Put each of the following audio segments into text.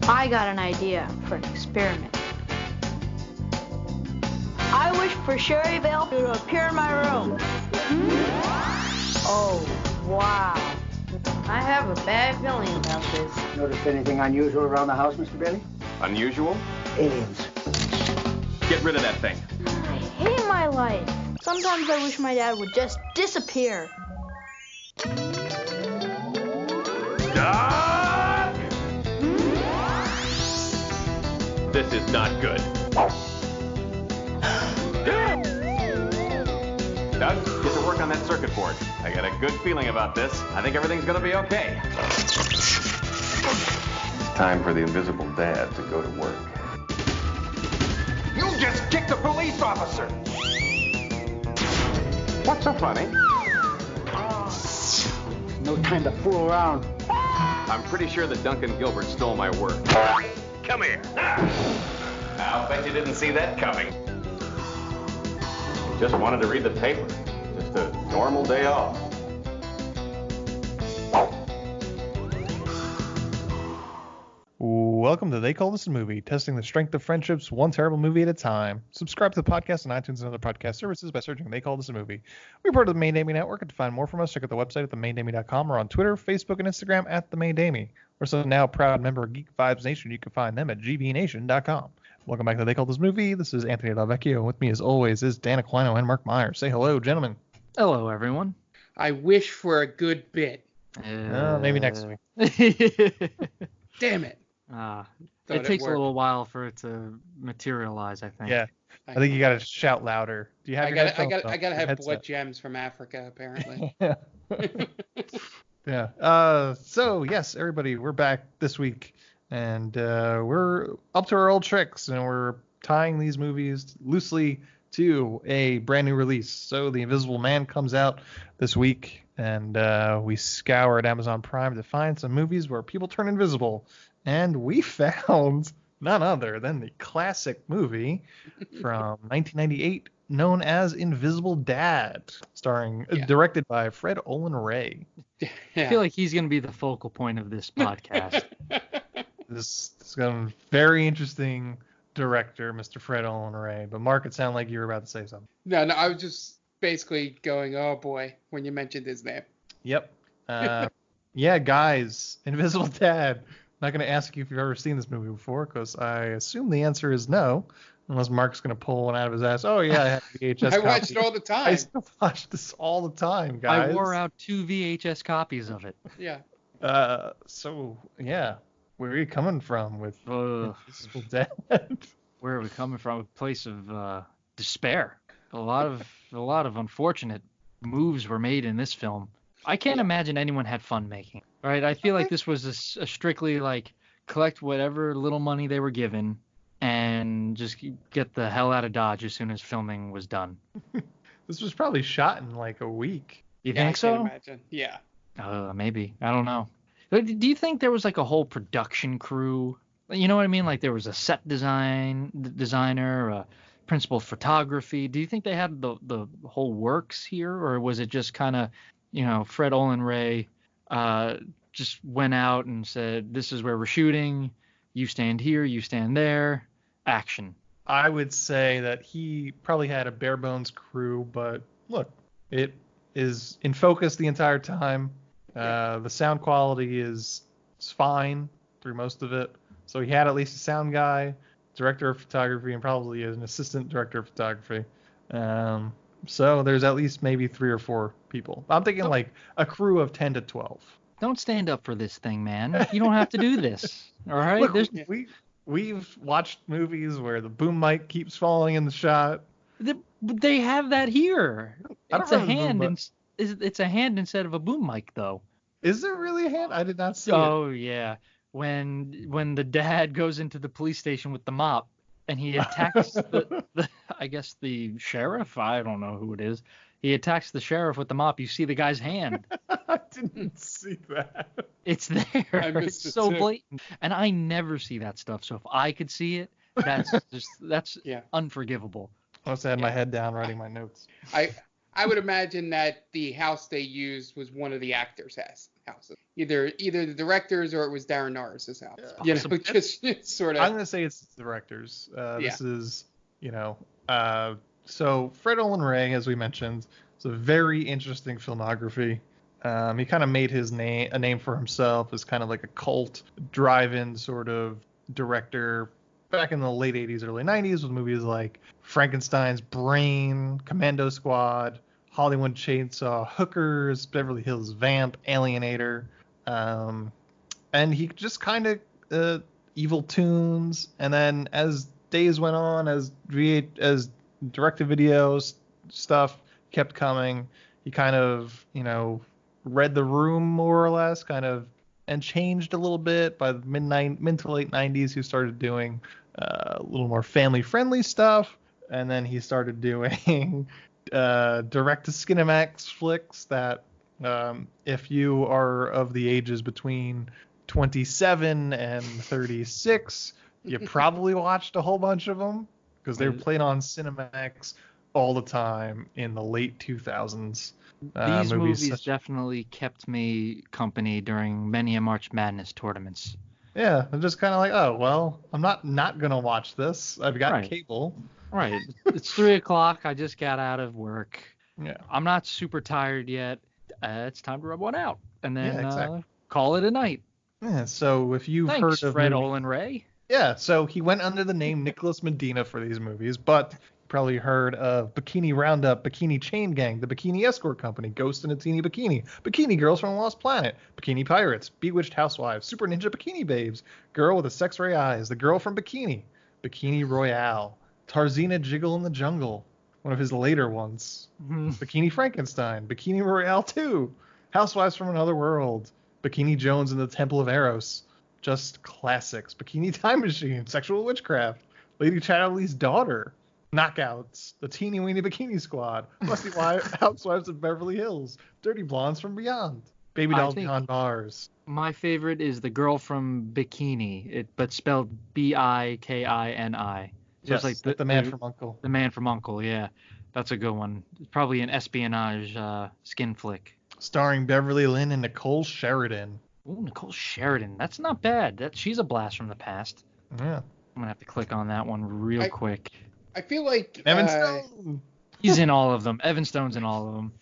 I got an idea for an experiment. I wish for Sherry Vale to appear in my room. Oh, wow. I have a bad feeling about this. Notice anything unusual around the house, Mr. Bailey? Unusual? Aliens. Get rid of that thing. I hate my life. Sometimes I wish my dad would just disappear. Ah! This is not good. Doug, get to work on that circuit board. I got a good feeling about this. I think everything's gonna be okay. It's time for the invisible dad to go to work. You just kicked a police officer! What's so funny? No time to fool around. I'm pretty sure that Duncan Gilbert stole my work. Come here. I'll bet you didn't see that coming. Just wanted to read the paper. Just a normal day off. Welcome to They Call This a Movie, testing the strength of friendships one terrible movie at a time. Subscribe to the podcast on iTunes and other podcast services by searching They Call This a Movie. We're part of the Main Damie Network, and to find more from us, check out the website at themaindamie.com or on Twitter, Facebook, and Instagram at The Main Damie. We're also now a proud member of Geek Vibes Nation. You can find them at gbnation.com. Welcome back to They Call This Movie. This is Anthony Delvecchio. With me, as always, is Dan Aquino and Mark Myers. Say hello, gentlemen. Hello, everyone. I wish for a good bit. Maybe next week. Damn it. It takes a little while for it to materialize, I think. Yeah. I think you got to shout louder. Do you have I gotta have blood gems from Africa, apparently. Yeah. So, yes, everybody, we're back this week. And we're up to our old tricks, and we're tying these movies loosely to a brand new release. So The Invisible Man comes out this week, and we scoured Amazon Prime to find some movies where people turn invisible. And we found none other than the classic movie from 1998 known as Invisible Dad, directed by Fred Olen Ray. Yeah. I feel like he's going to be the focal point of this podcast. This is a very interesting director, Mr. Fred Olen Ray. But Mark, it sounded like you were about to say something. No, I was just basically going, oh boy, when you mentioned his name. Yep. Yeah, guys, Invisible Dad. I'm not going to ask you if you've ever seen this movie before, because I assume the answer is no, unless Mark's going to pull one out of his ass. Oh, yeah, I have VHS I watched it all the time. I still watch this all the time, guys. I wore out 2 VHS copies of it. Yeah. So, yeah. Where are you coming from with Invisible Dad? Where are we coming from? A place of despair. A lot of unfortunate moves were made in this film. I can't imagine anyone had fun making it, right? I feel like this was a strictly like collect whatever little money they were given and just get the hell out of Dodge as soon as filming was done. This was probably shot in like a week. You think so? I can imagine. Yeah. Maybe. I don't know. Do you think there was like a whole production crew? You know what I mean? Like there was a set designer, a principal photography. Do you think they had the whole works here, or was it just kind of, Fred Olen Ray just went out and said, this is where we're shooting. You stand here, you stand there. Action. I would say that he probably had a bare bones crew, but look, it is in focus the entire time. The sound quality is fine through most of it. So he had at least a sound guy, director of photography, and probably an assistant director of photography. So there's at least maybe 3 or 4 people. I'm thinking like a crew of 10 to 12. Don't stand up for this thing, man. You don't have to do this. All right? Look, we've watched movies where the boom mic keeps falling in the shot. They have that here. It's a hand. It's a hand instead of a boom mic, though. Is there really a hand? I did not see it. Oh, yeah. When the dad goes into the police station with the mop and he attacks the sheriff. I don't know who it is. He attacks the sheriff with the mop. You see the guy's hand. I didn't see that. It's there. It's so blatant. And I never see that stuff. So if I could see it, that's unforgivable. I must have had my head down writing my notes. I would imagine that the house they used was one of the actors' houses. Either the director's or it was Darren Norris's house. You know, just sort of. I'm gonna say it's the director's. This is, so Fred Olen Ray, as we mentioned, it's a very interesting filmography. He kind of made a name for himself as kind of like a cult drive-in sort of director back in the late 80s, early 90s with movies like Frankenstein's Brain, Commando Squad, Hollywood Chainsaw, Hookers, Beverly Hills Vamp, Alienator. And he just kind of Evil Tunes. And then as days went on, as direct-to-video stuff kept coming, he kind of, read the room more or less, and changed a little bit. By the mid to late 90s, he started doing a little more family-friendly stuff, and then he started doing direct to Skinemax flicks that, if you are of the ages between 27 and 36, you probably watched a whole bunch of them because they were played on Cinemax all the time in the late 2000s. These movies definitely kept me company during many a March Madness tournaments. Yeah, I'm just kind of like, oh, well, I'm not going to watch this. I've got cable. Right. It's 3 o'clock. I just got out of work. Yeah. I'm not super tired yet. It's time to rub one out. And then call it a night. Yeah, so if you've heard of Fred Olen Ray. Yeah, so he went under the name Nicholas Medina for these movies, but probably heard of Bikini Roundup, Bikini Chain Gang, The Bikini Escort Company, Ghost in a Teeny Bikini, Bikini Girls from Lost Planet, Bikini Pirates, Bewitched Housewives, Super Ninja Bikini Babes, Girl with the Sex Ray Eyes, The Girl from Bikini, Bikini Royale, Tarzina Jiggle in the Jungle, one of his later ones, Bikini Frankenstein, Bikini Royale 2, Housewives from Another World, Bikini Jones in the Temple of Eros, just classics, Bikini Time Machine, Sexual Witchcraft, Lady Chatterley's Daughter, Knockouts, The Teeny Weeny Bikini Squad, Musty Housewives of Beverly Hills, Dirty Blondes from Beyond, Baby Dolls Beyond Bars. My favorite is The Girl from Bikini, but spelled Bikini. So Yes, it's like the Man from U.N.C.L.E. The Man from U.N.C.L.E., yeah. That's a good one. It's probably an espionage skin flick. Starring Beverly Lynn and Nicole Sheridan. Ooh, Nicole Sheridan. That's not bad. She's a blast from the past. Yeah. I'm going to have to click on that one real quick. I feel like Evan Stone. He's in all of them. Evan Stone's in all of them.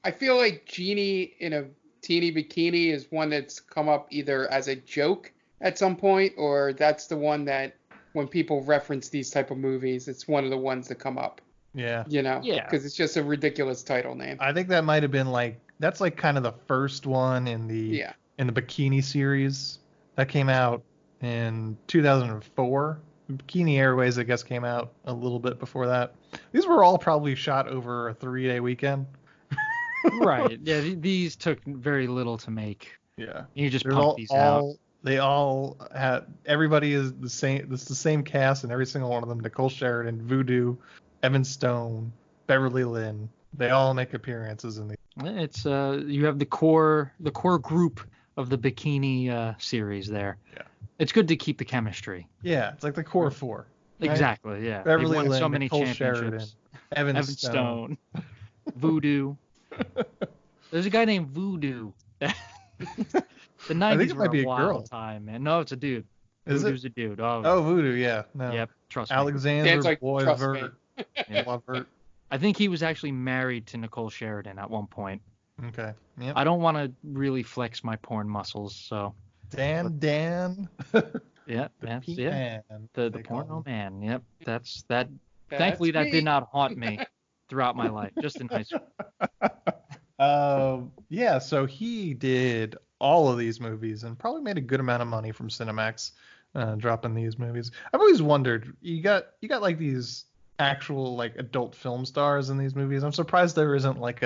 I feel like Jeannie in a teeny bikini is one that's come up either as a joke at some point, or that's the one that when people reference these type of movies, it's one of the ones that come up. Yeah. Yeah. Yeah. Because it's just a ridiculous title name. I think that might have been that's kind of the first one in the Bikini series that came out in 2004. Bikini Airways, I guess, came out a little bit before that. These were all probably shot over a 3-day weekend. Right. Yeah, these took very little to make. Yeah. You just pump these out. They all had, everybody is the same. It's the same cast, and every single one of them: Nicole Sheridan, Voodoo, Evan Stone, Beverly Lynn. They all make appearances in these. It's you have the core group of the Bikini series there. Yeah. It's good to keep the chemistry. Yeah, it's like the core four. Right? Exactly. Yeah. Beverly They've won Lynn, so many Nicole championships. Sheridan, Evan Stone. Voodoo. There's a guy named Voodoo. The 90s were a wild time, man. No, it's a dude. Voodoo's a dude. Oh, Voodoo, yeah. No. Yep, trust me. Alexander Boisvert. I think he was actually married to Nicole Sheridan at one point. Okay. Yep. I don't want to really flex my porn muscles, so. Dan. Yeah, that's the porno man. Yep, that's that. That's thankfully, that me. did not haunt me throughout my life, just in high school. Yeah, so he did all of these movies and probably made a good amount of money from Cinemax dropping these movies. I've always wondered, you got like these actual like adult film stars in these movies. I'm surprised there isn't like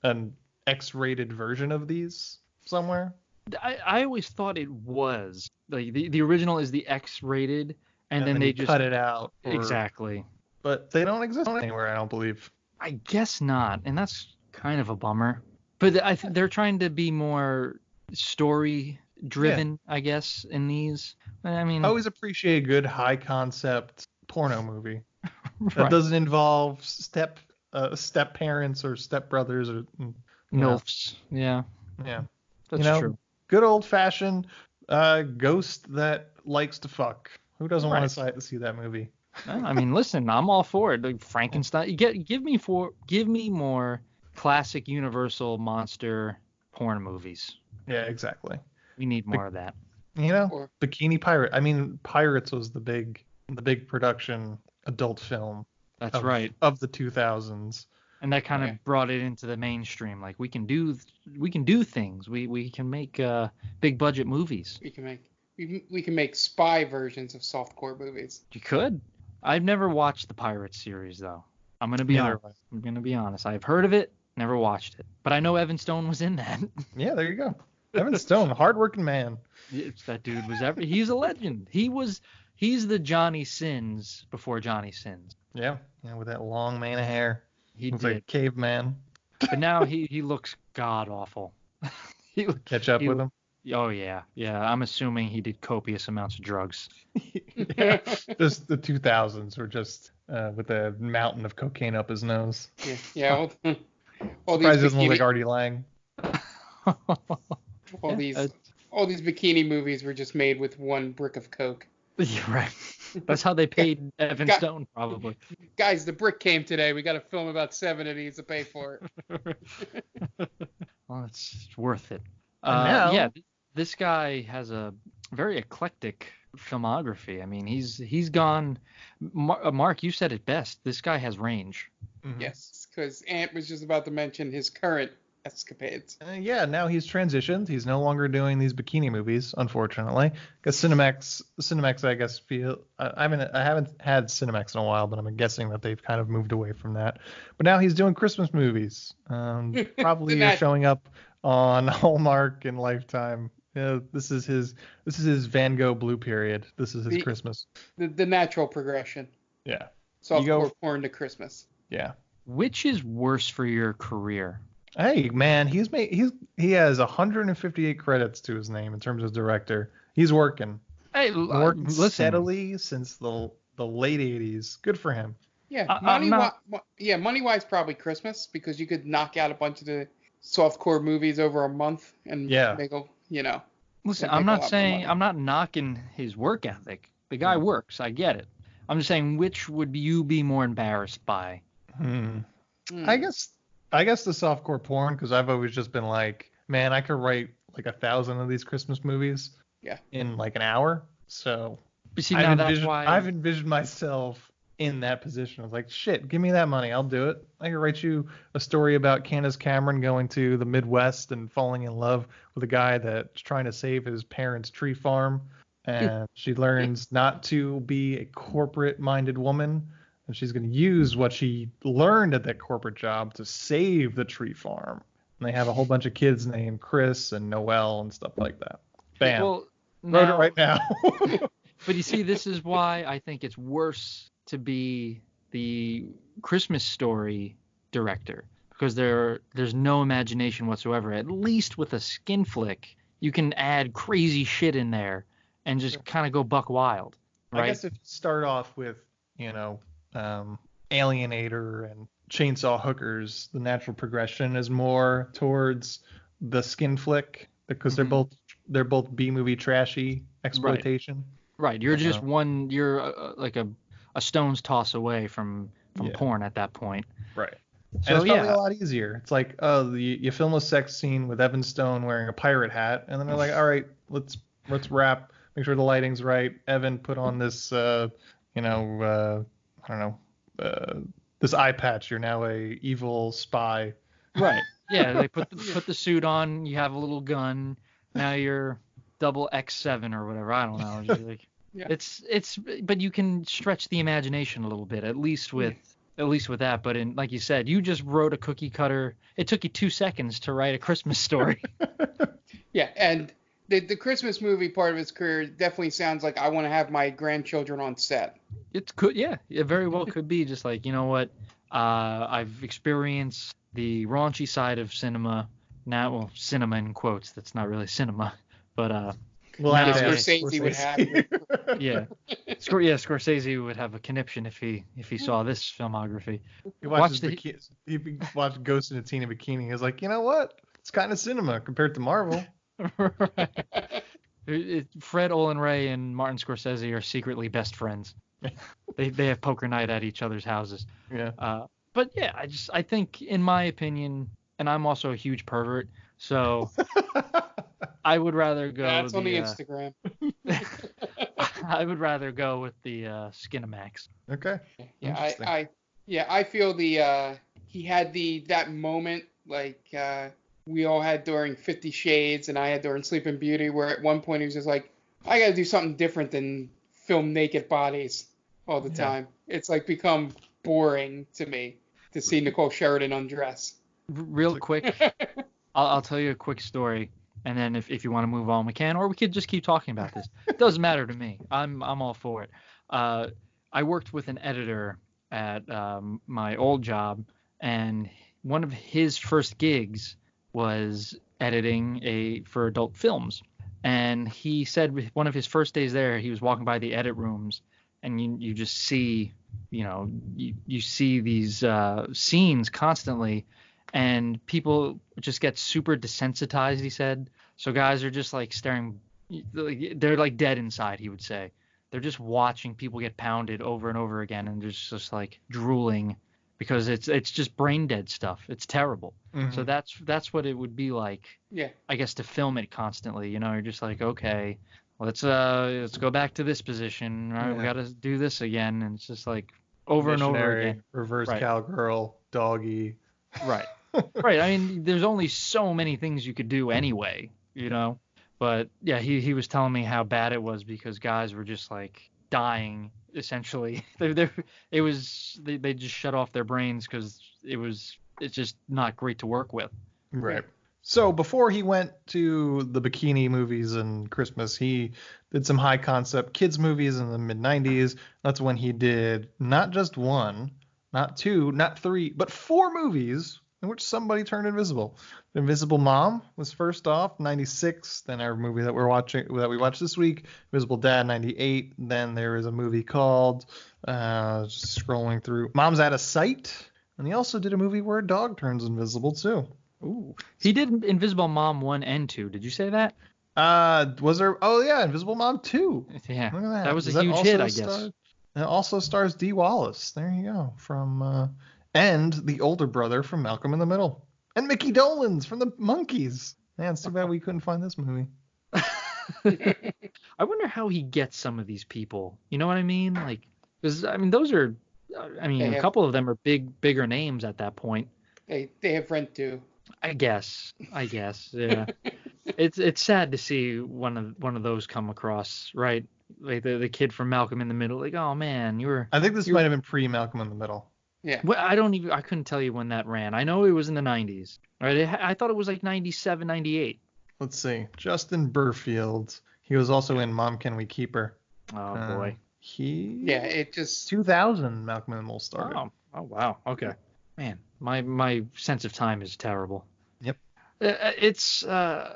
an X-rated version of these somewhere. I always thought it was like the original is the X-rated, and then they just cut it out. Exactly. But they don't exist anywhere, I don't believe. I guess not, and that's kind of a bummer. But I think they're trying to be more story driven, I guess, in these. I mean, I always appreciate a good high concept porno movie that right. doesn't involve step step parents or step brothers or MILFs. Yeah, Yeah. that's true. Good old fashioned ghost that likes to fuck. Who doesn't want to see that movie? I mean, listen, I'm all for it. Like Frankenstein. Give me more classic Universal monster porn movies. Yeah, exactly. We need more of that. Bikini Pirate. I mean, Pirates was the big production adult film. That's right. Of the 2000s. And that kind of brought it into the mainstream. Like we can do things. We can make big budget movies. We can make spy versions of softcore movies. You could. I've never watched the Pirates series though. I'm gonna be honest. I've heard of it, never watched it. But I know Evan Stone was in that. Yeah, there you go. Evan Stone, hardworking man. That dude was he's a legend. He's the Johnny Sins before Johnny Sins. Yeah, with that long mane of hair. He looks like a caveman. But now he looks god awful. Catch up with him? Oh yeah. I'm assuming he did copious amounts of drugs. Just the 2000s were just with a mountain of cocaine up his nose. Yeah. All these doesn't look like Artie Lang. All these bikini movies were just made with one brick of coke. You're right. That's how they paid Evan Stone, probably. Guys, the brick came today. We got to film about 7 of these to pay for it. Well, it's worth it. Now, this guy has a very eclectic filmography. I mean, he's gone. Mark, you said it best. This guy has range. Mm-hmm. Yes, because Ant was just about to mention his current escapades. Now he's transitioned. He's no longer doing these bikini movies, unfortunately, because Skinemax, I guess, I haven't had Skinemax in a while, but I'm guessing that they've kind of moved away from that. But now he's doing Christmas movies. Probably are showing up on Hallmark and Lifetime. This is his Van Gogh blue period. This is his Christmas. The natural progression. Yeah. Softcore porn to Christmas. Yeah. Which is worse for your career? Hey man, he has 158 credits to his name in terms of director. He's working. Hey, working steadily since the late 80s. Good for him. Yeah, money-wise probably Christmas, because you could knock out a bunch of the softcore movies over a month and make a. Listen, I'm not knocking his work ethic. The guy works. I get it. I'm just saying, which would you be more embarrassed by? I guess the softcore porn, because I've always just been like, man, I could write like 1,000 of these Christmas movies in like an hour. So I've envisioned myself in that position. I was like, shit, give me that money. I'll do it. I could write you a story about Candace Cameron going to the Midwest and falling in love with a guy that's trying to save his parents' tree farm. And she learns not to be a corporate-minded woman. And she's going to use what she learned at that corporate job to save the tree farm. And they have a whole bunch of kids named Chris and Noel and stuff like that. Bam. Well, wrote it right now. But you see, this is why I think it's worse to be the Christmas Story director, because there's no imagination whatsoever. At least with a skin flick, you can add crazy shit in there and just kind of go buck wild. Right? I guess if you start off with, Alienator and Chainsaw Hookers, the natural progression is more towards the skin flick, because they're both B-movie trashy exploitation. Right. You're just you're like a stone's toss away from porn at that point. Right. So, and it's probably a lot easier. It's like, you film a sex scene with Evan Stone wearing a pirate hat, and then they're like, all right, let's wrap, make sure the lighting's right. Evan, put on this, this eye patch. You're now a evil spy. Right. Yeah. They put the suit on. You have a little gun. Now you're double X7 or whatever. I don't know. It's but you can stretch the imagination a little bit, at least with that. But like you said, you just wrote a cookie cutter. It took you 2 seconds to write a Christmas story. Yeah, and the Christmas movie part of his career definitely sounds like I want to have my grandchildren on set. It could, it very well could be just like, you know what, I've experienced the raunchy side of cinema. Now, well, cinema in quotes. That's not really cinema, but Scorsese would have. Yeah. Scorsese would have a conniption if he saw this filmography. He watched Ghost in a Teen in Bikini. He was like, you know what? It's kind of cinema compared to Marvel. Fred Olen Ray and Martin Scorsese are secretly best friends. They have poker night at each other's houses. Yeah. But yeah, I think, in my opinion, and I'm also a huge pervert, so I would rather go. That's on the Instagram. I would rather go with the Skinemax. Okay. Yeah, I feel he had that moment like we all had during 50 Shades and I had during Sleeping Beauty, where at one point he was just like, I got to do something different than film naked bodies all the time. It's like become boring to me to see Nicole Sheridan undress. Real quick, I'll tell you a quick story, and then if you want to move on, we can, or we could just keep talking about this. It doesn't matter to me. I'm all for it. I worked with an editor at my old job, and one of his first gigs was editing for adult films. And he said one of his first days there, he was walking by the edit rooms, and you just see, you see these scenes constantly, and people just get super desensitized, he said. So guys are just like staring, they're like dead inside, he would say. They're just watching people get pounded over and over again, and just like drooling, because it's just brain dead stuff. It's terrible. Mm-hmm. So that's what it would be like. Yeah. I guess to film it constantly, you're just like, okay, let's go back to this position. All right, we got to do this again, and it's just like over and over again. Reverse cowgirl, doggy. Right. Right. I mean, there's only so many things you could do anyway, But yeah, he was telling me how bad it was because guys were just like dying essentially. They just shut off their brains because it's just not great to work with. Right. So before he went to the bikini movies and Christmas, he did some high concept kids movies in the mid 90s. That's when he did not just one, not two, not three, but 4 movies in which somebody turned invisible. Invisible Mom was first off, 96. Then our movie that we watched this week, Invisible Dad, 98. Then there is a movie called, just scrolling through, Mom's Out of Sight. And he also did a movie where a dog turns invisible too. Ooh. He did Invisible Mom 1 and 2. Did you say that? Was there? Oh yeah, Invisible Mom 2. Yeah. Look at that. That was a huge hit, I guess. It also stars Dee Wallace. There you go. From and the older brother from Malcolm in the Middle, and Mickey Dolenz from the Monkees. Man, it's too bad we couldn't find this movie. I wonder how he gets some of these people. You know what I mean? Like, because those are, a couple of them are bigger names at that point. They have rent due. I guess, yeah. It's sad to see one of those come across, right? Like the kid from Malcolm in the Middle, like, oh man, I think this might have been pre Malcolm in the Middle. Yeah. Well, I couldn't tell you when that ran. I know it was in the 90s. Right? I thought it was like 97, 98. Let's see. Justin Burfield. He was also in Mom, Can We Keep Her? Oh boy. It just 2000 Malcolm in the Middle started. Oh wow. Okay. Man, my sense of time is terrible. Yep. It's I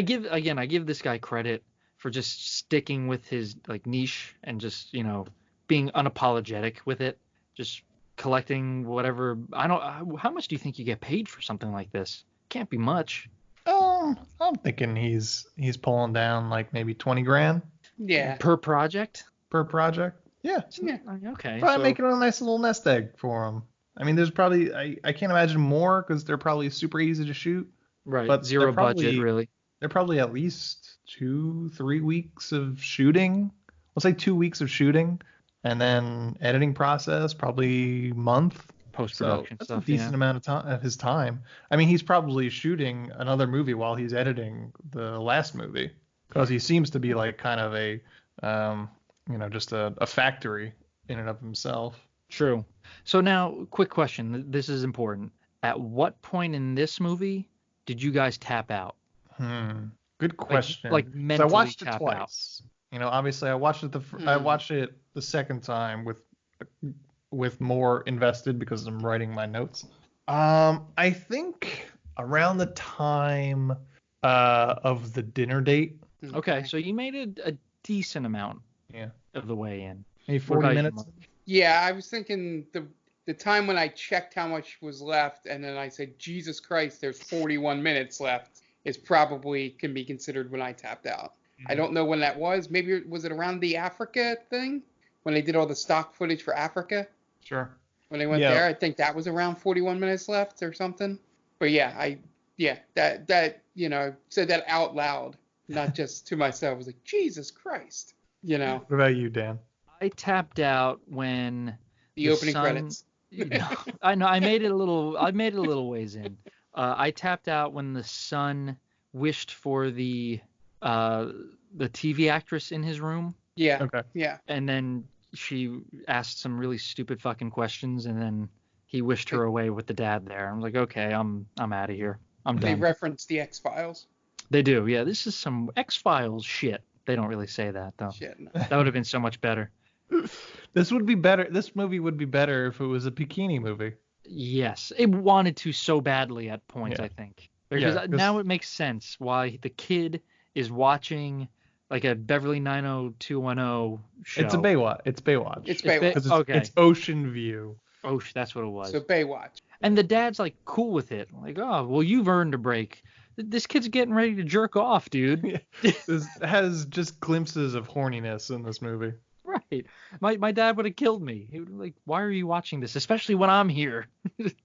give this guy credit for just sticking with his like niche and just, being unapologetic with it. Just collecting whatever. How much do you think you get paid for something like this? Can't be much. I'm thinking he's pulling down like maybe 20 grand. Yeah. Per project? Yeah. Okay. Probably making a nice little nest egg for him. I mean, there's probably I can't imagine more because they're probably super easy to shoot. Right. But zero budget, really. They're probably at least 2-3 weeks of shooting. Let's say 2 weeks of shooting, and then editing process probably month. Post-production stuff. That's a decent amount of time of his time. I mean, he's probably shooting another movie while he's editing the last movie because he seems to be like kind of a just a factory in and of himself. True. So now, quick question. This is important. At what point in this movie did you guys tap out? Good question. Like mentally I watched it tap twice. Out. Obviously I watched it I watched it the second time with more invested because I'm writing my notes. I think around the time of the dinner date. Okay, so you made a decent amount of the way in. Maybe What 40 about you, minutes. Mark? Yeah, I was thinking the time when I checked how much was left, and then I said, Jesus Christ, there's 41 minutes left, is probably can be considered when I tapped out. I don't know when that was. Maybe was it around the Africa thing when they did all the stock footage for Africa? Sure. When they went there, I think that was around 41 minutes left or something. But yeah, that said that out loud, not just to myself. I was like, Jesus Christ, What about you, Dan? I tapped out when the opening credits. I know. I made it a little ways in. I tapped out when the son wished for the TV actress in his room. Yeah. Okay. Yeah. And then she asked some really stupid fucking questions, and then he wished her away with the dad there. I was like, okay, I'm out of here. I'm They done. reference the X-Files. They do. Yeah, this is some X-Files shit. They don't really say that though. Shit. No. That would have been so much better. This would be better. This movie would be better if it was a bikini movie. Yes, it wanted to so badly at points. Yeah. I think because Yeah, 'cause- now it makes sense why the kid is watching like a Beverly 90210 show. It's a Baywatch. It's Baywatch. It's It's Baywatch. Because Okay. it's Ocean View. Oh, that's what it was. So Baywatch. And the dad's like cool with it. Like, oh, well, you've earned a break. This kid's getting ready to jerk off, dude. This has just glimpses of horniness in this movie. Right. My dad would have killed me. He would like, why are you watching this? Especially when I'm here.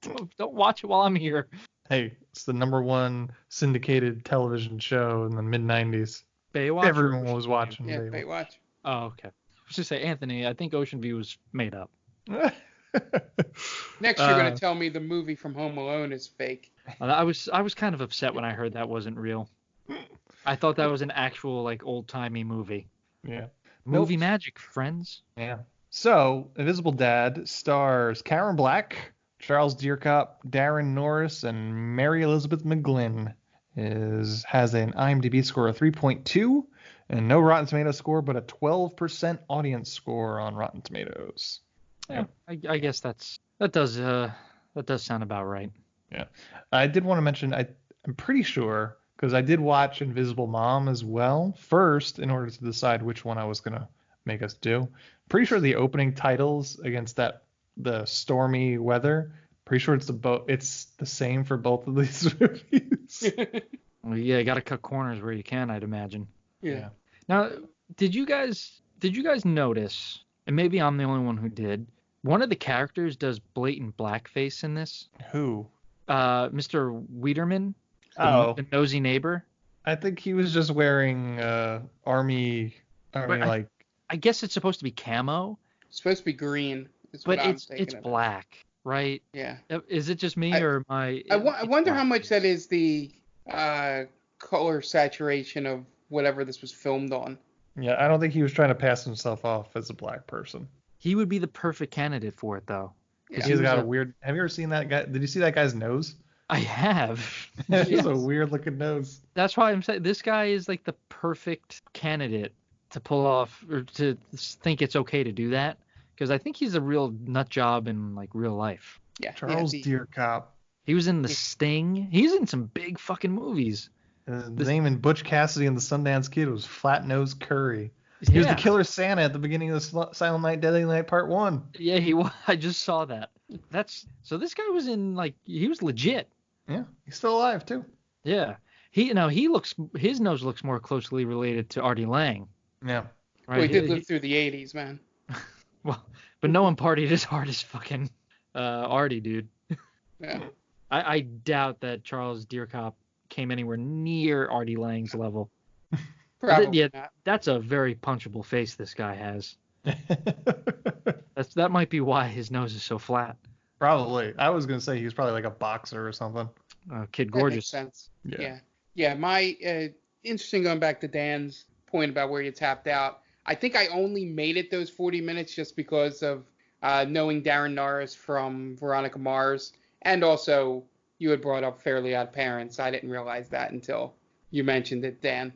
Don't watch it while I'm here. Hey, it's the #1 syndicated television show in the mid-90s. Baywatch. Everyone was watching Yeah, Baywatch. Baywatch. Oh, okay. I was just say, Anthony, I think Ocean View was made up. Next, you're going to tell me the movie from Home Alone is fake. I was kind of upset when I heard that wasn't real. I thought that was an actual like old timey movie. Yeah. Movie magic, friends. Yeah. So, Invisible Dad stars Karen Black, Charles Dierkop, Darren Norris, and Mary Elizabeth McGlynn. Has an IMDb score of 3.2 and no Rotten Tomatoes score, but a 12% audience score on Rotten Tomatoes. Yeah, I guess that does sound about right. Yeah. I did want to mention I'm pretty sure because I did watch Invisible Mom as well first in order to decide which one I was gonna make us do. Pretty sure the opening titles against the stormy weather. Pretty sure it's the same for both of these movies. Well, yeah, you got to cut corners where you can, I'd imagine. Yeah. Now, did you guys notice? And maybe I'm the only one who did. One of the characters does blatant blackface in this. Who? Mr. Wiederman, the nosy neighbor. I think he was just wearing army like. I guess it's supposed to be camo, It's supposed to be green. Is but what I'm it's thinking of. black, right? Yeah. Is it just me or am I? I wonder how much that is the color saturation of whatever this was filmed on. Yeah, I don't think he was trying to pass himself off as a black person. He would be the perfect candidate for it, though. Yeah. He's got a weird. Have you ever seen that guy? Did you see that guy's nose? I have. He's Yes. a weird looking nose. That's why I'm saying this guy is like the perfect candidate to pull off or to think it's okay to do that, because I think he's a real nut job in like real life. Yeah. Charles Dierkop. He was in The Sting. He's in some big fucking movies. The name in Butch Cassidy and the Sundance Kid was Flat Nose Curry. He was the killer Santa at the beginning of Silent Night, Deadly Night Part 1. Yeah, he was. I just saw that. So this guy was in he was legit. Yeah, he's still alive too. Yeah. His nose looks more closely related to Artie Lang. Yeah. Right? Well, he did live through the 80s, man. Well, but no one partied as hard as fucking Artie, dude. Yeah. I doubt that Charles Dierkop came anywhere near Artie Lang's level. Probably not. That's a very punchable face this guy has. That might be why his nose is so flat. Probably. I was gonna say he was probably like a boxer or something. Kid That Gorgeous. makes sense. Yeah. Yeah. My interesting going back to Dan's point about where you tapped out. I think I only made it those 40 minutes just because of knowing Darren Norris from Veronica Mars, and also you had brought up Fairly Odd Parents. I didn't realize that until you mentioned it, Dan,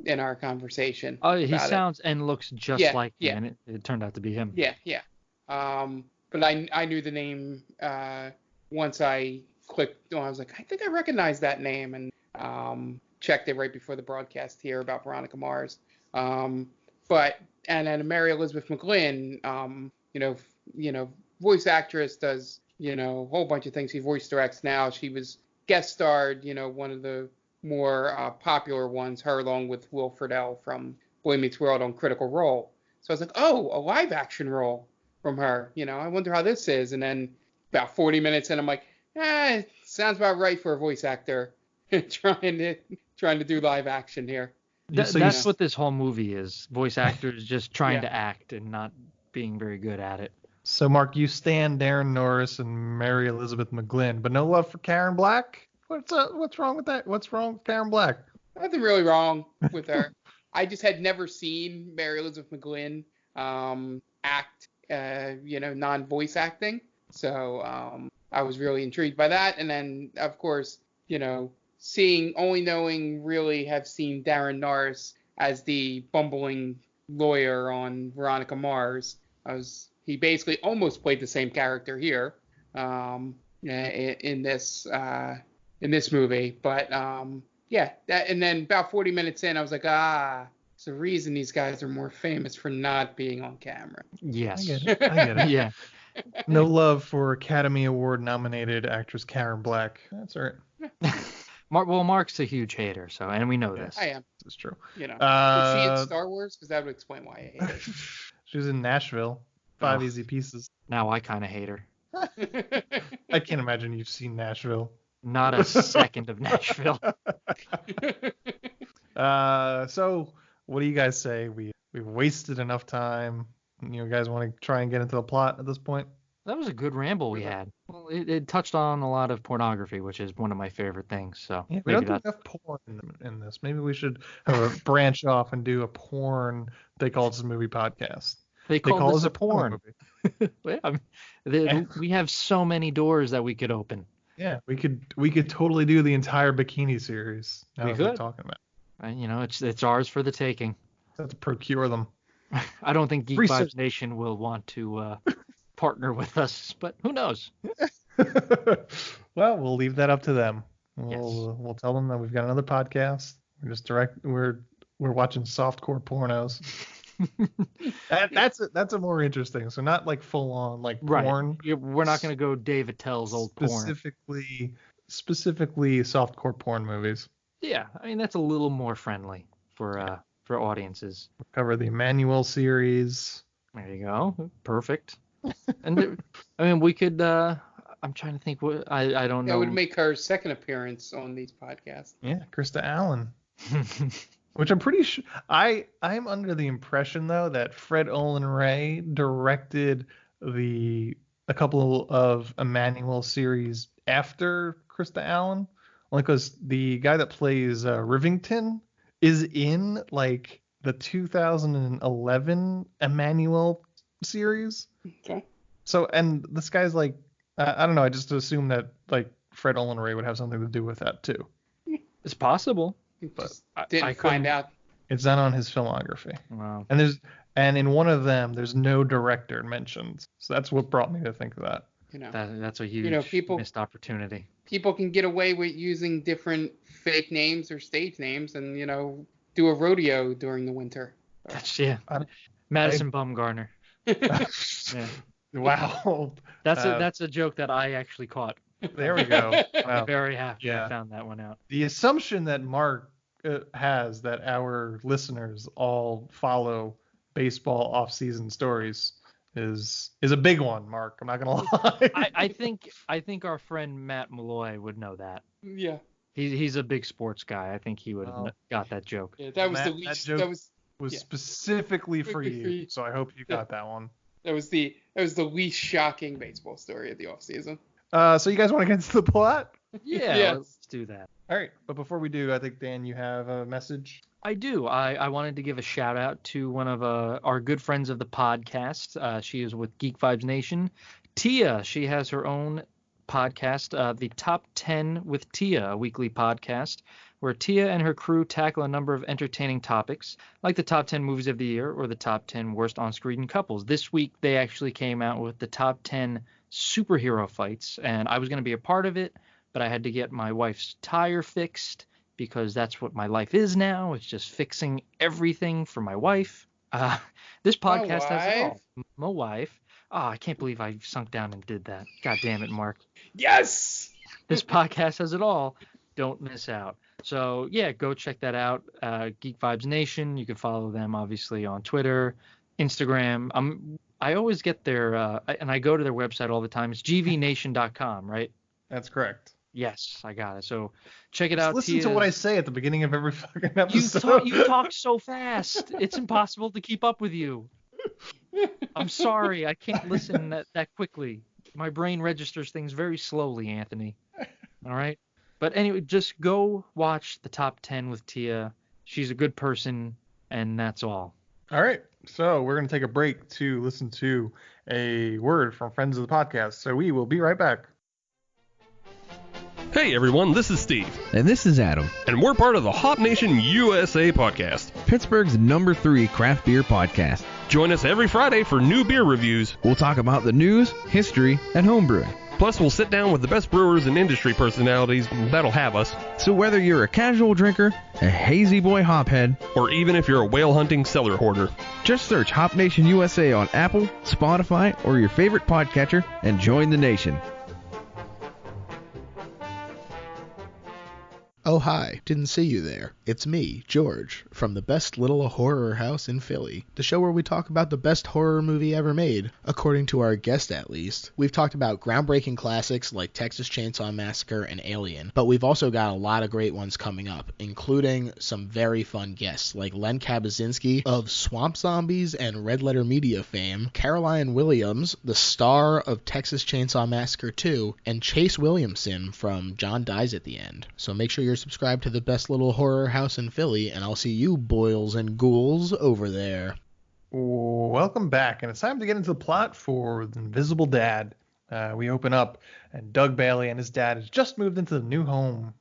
in our conversation. Oh, he about sounds and looks just like him, and it turned out to be him. Yeah. But I knew the name once I clicked. I was like, I think I recognize that name, and checked it right before the broadcast here about Veronica Mars. But and then Mary Elizabeth McGlynn, voice actress, does, a whole bunch of things. She voice directs now. She was guest starred, one of the more popular ones, her along with Will Friedle from Boy Meets World on Critical Role. So I was like, oh, a live action role from her. I wonder how this is. And then about 40 minutes in, I'm like, it sounds about right for a voice actor trying to do live action here. That's what this whole movie is. Voice actors just trying to act and not being very good at it. So, Mark, you stand Darren Norris and Mary Elizabeth McGlynn, but no love for Karen Black? What's wrong with that? What's wrong with Karen Black? Nothing really wrong with her. I just had never seen Mary Elizabeth McGlynn act, non-voice acting. So I was really intrigued by that. And then, of course, have seen Darren Norris as the bumbling lawyer on Veronica Mars. He basically almost played the same character here in this movie. But and then about 40 minutes in, I was like, it's the reason these guys are more famous for not being on camera. Yes. I get it. Yeah. No love for Academy Award nominated actress Karen Black. That's all right. Mark's a huge hater, and we know this. I am. That's true. Was she in Star Wars? Because that would explain why I hate her. She was in Nashville. 5 Easy Pieces. Now I kind of hate her. I can't imagine you've seen Nashville. Not a second of Nashville. So what do you guys say? We've wasted enough time. You guys want to try and get into the plot at this point? That was a good ramble we had. Well, it touched on a lot of pornography, which is one of my favorite things. So yeah, we don't do enough porn in this. Maybe we should have a branch off and do a porn. They call this a movie podcast. They call this a porn. We have so many doors that we could open. Yeah, we could totally do the entire bikini series. We could. Talking about. It's ours for the taking. Have to procure them. I don't think Geek Vibes Nation will want to partner with us, but who knows? Well, we'll leave that up to them. Yes. We'll tell them that we've got another podcast. We're watching softcore pornos. That's a more interesting. So not like full on like porn. We're not going to go Dave Attell's old porn. Specifically softcore porn movies. Yeah, that's a little more friendly for audiences. We'll cover the Emmanuel series. There you go. Perfect. And we could. I'm trying to think. What I don't know. That would make her second appearance on these podcasts. Yeah, Krista Allen. Which I'm pretty sure. I'm under the impression though that Olen Ray directed a couple of Emmanuel series after Krista Allen, only because the guy that plays Rivington is in like the 2011 Emmanuel series. Okay. So, and this guy's like, I don't know. I just assume that like Olen Ray would have something to do with that too. It's possible. But didn't find out. It's not on his filmography. Wow. And in one of them, there's no director mentioned. So that's what brought me to think of that. That's a huge missed opportunity. People can get away with using different fake names or stage names and, do a rodeo during the winter. Madison Bumgarner. Yeah. Wow. That's a joke that I actually caught. There we go. Wow. I'm very happy I found that one out. The assumption that Mark has that our listeners all follow baseball off-season stories is a big one, Mark. I'm not gonna lie. I think our friend Matt Malloy would know that. Yeah. He's a big sports guy. I think he would have got that joke. Yeah, that was Matt, the least. That joke was specifically for you. So I hope you got that one. That was the least shocking baseball story of the offseason. So you guys want to get into the plot? Yeah, let's do that. All right, but before we do, I think, Dan, you have a message. I do. I wanted to give a shout out to one of our good friends of the podcast. She is with Geek Vibes Nation. Tia, she has her own podcast, the Top 10 with Tia, a weekly podcast, where Tia and her crew tackle a number of entertaining topics, like the top 10 movies of the year or the top 10 worst on-screen couples. This week, they actually came out with the top 10 superhero fights, and I was going to be a part of it, but I had to get my wife's tire fixed because that's what my life is now. It's just fixing everything for my wife. This podcast has it all. wife. My wife. Oh, I can't believe I sunk down and did that. God damn it, Mark. Yes. This podcast has it all. Don't miss out. So, yeah, go check that out. Geek Vibes Nation. You can follow them, obviously, on Twitter, Instagram. I always get their, and I go to their website all the time. It's gvnation.com, right? That's correct. Yes, I got it. So check it Just out. listen to what I say at the beginning of every fucking episode. You talk so fast. It's impossible to keep up with you. I'm sorry. I can't listen that quickly. My brain registers things very slowly, Anthony. All right? But anyway, just go watch the top 10 with Tia. She's a good person, and that's all. All right. So we're going to take a break to listen to a word from friends of the podcast. So we will be right back. Hey everyone, this is Steve, And this is Adam, and we're part of the Hop Nation USA podcast. Pittsburgh's #3 craft beer podcast. Join us every Friday for new beer reviews. We'll talk about the news, history, and homebrewing. Plus, we'll sit down with the best brewers and industry personalities that'll have us. So whether you're a casual drinker, a hazy boy hophead, Or even if you're a whale hunting cellar hoarder. just search Hop Nation USA on Apple, Spotify, or your favorite podcatcher and join the nation. Oh, hi. Didn't see you there. It's me, George, from the best little horror house in Philly, the show where we talk about the best horror movie ever made, according to our guest at least. We've talked about groundbreaking classics like Texas Chainsaw Massacre and Alien, but we've also got a lot of great ones coming up, including some very fun guests like Len Kabaczynski of Swamp Zombies and Red Letter Media fame, Caroline Williams, the star of Texas Chainsaw Massacre 2, and Chase Williamson from John Dies at the End. So make sure you're subscribed to the best little horror house in Philly, and I'll see you boils and ghouls over there. Welcome back, and it's time to get into the plot for The Invisible Dad. We open up, and Doug Bailey and his dad has just moved into the new home.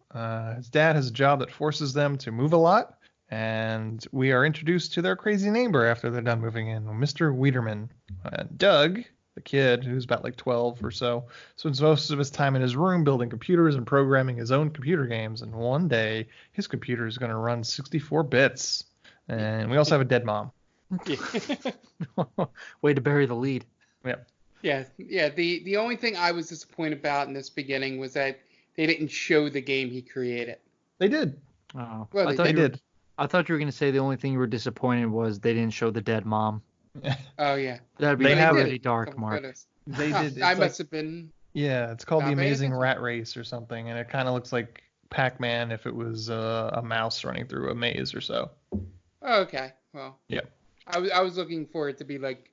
His dad has a job that forces them to move a lot, and we are introduced to their crazy neighbor after they're done moving in, Mr. Wiederman. Doug, the kid, who's about like 12 or so, spends most of his time in his room building computers and programming his own computer games, and one day his computer is going to run 64 bits. And we also have a dead mom. Way to bury the lead. Yeah. The only thing I was disappointed about in this beginning was that they didn't show the game he created. They did. Oh, Well, They did. I thought you were going to say the only thing you were disappointed was they didn't show the dead mom. Oh yeah. That'd be They have really it. dark, Oh, Mark. goodness. They Huh, did. It's I like- must have been. Yeah, it's called Not The paying Amazing attention. Rat Race or something, and it kind of looks like Pac-Man if it was a mouse running through a maze or so. Oh, okay. Well. Yeah. I was looking for it to be like,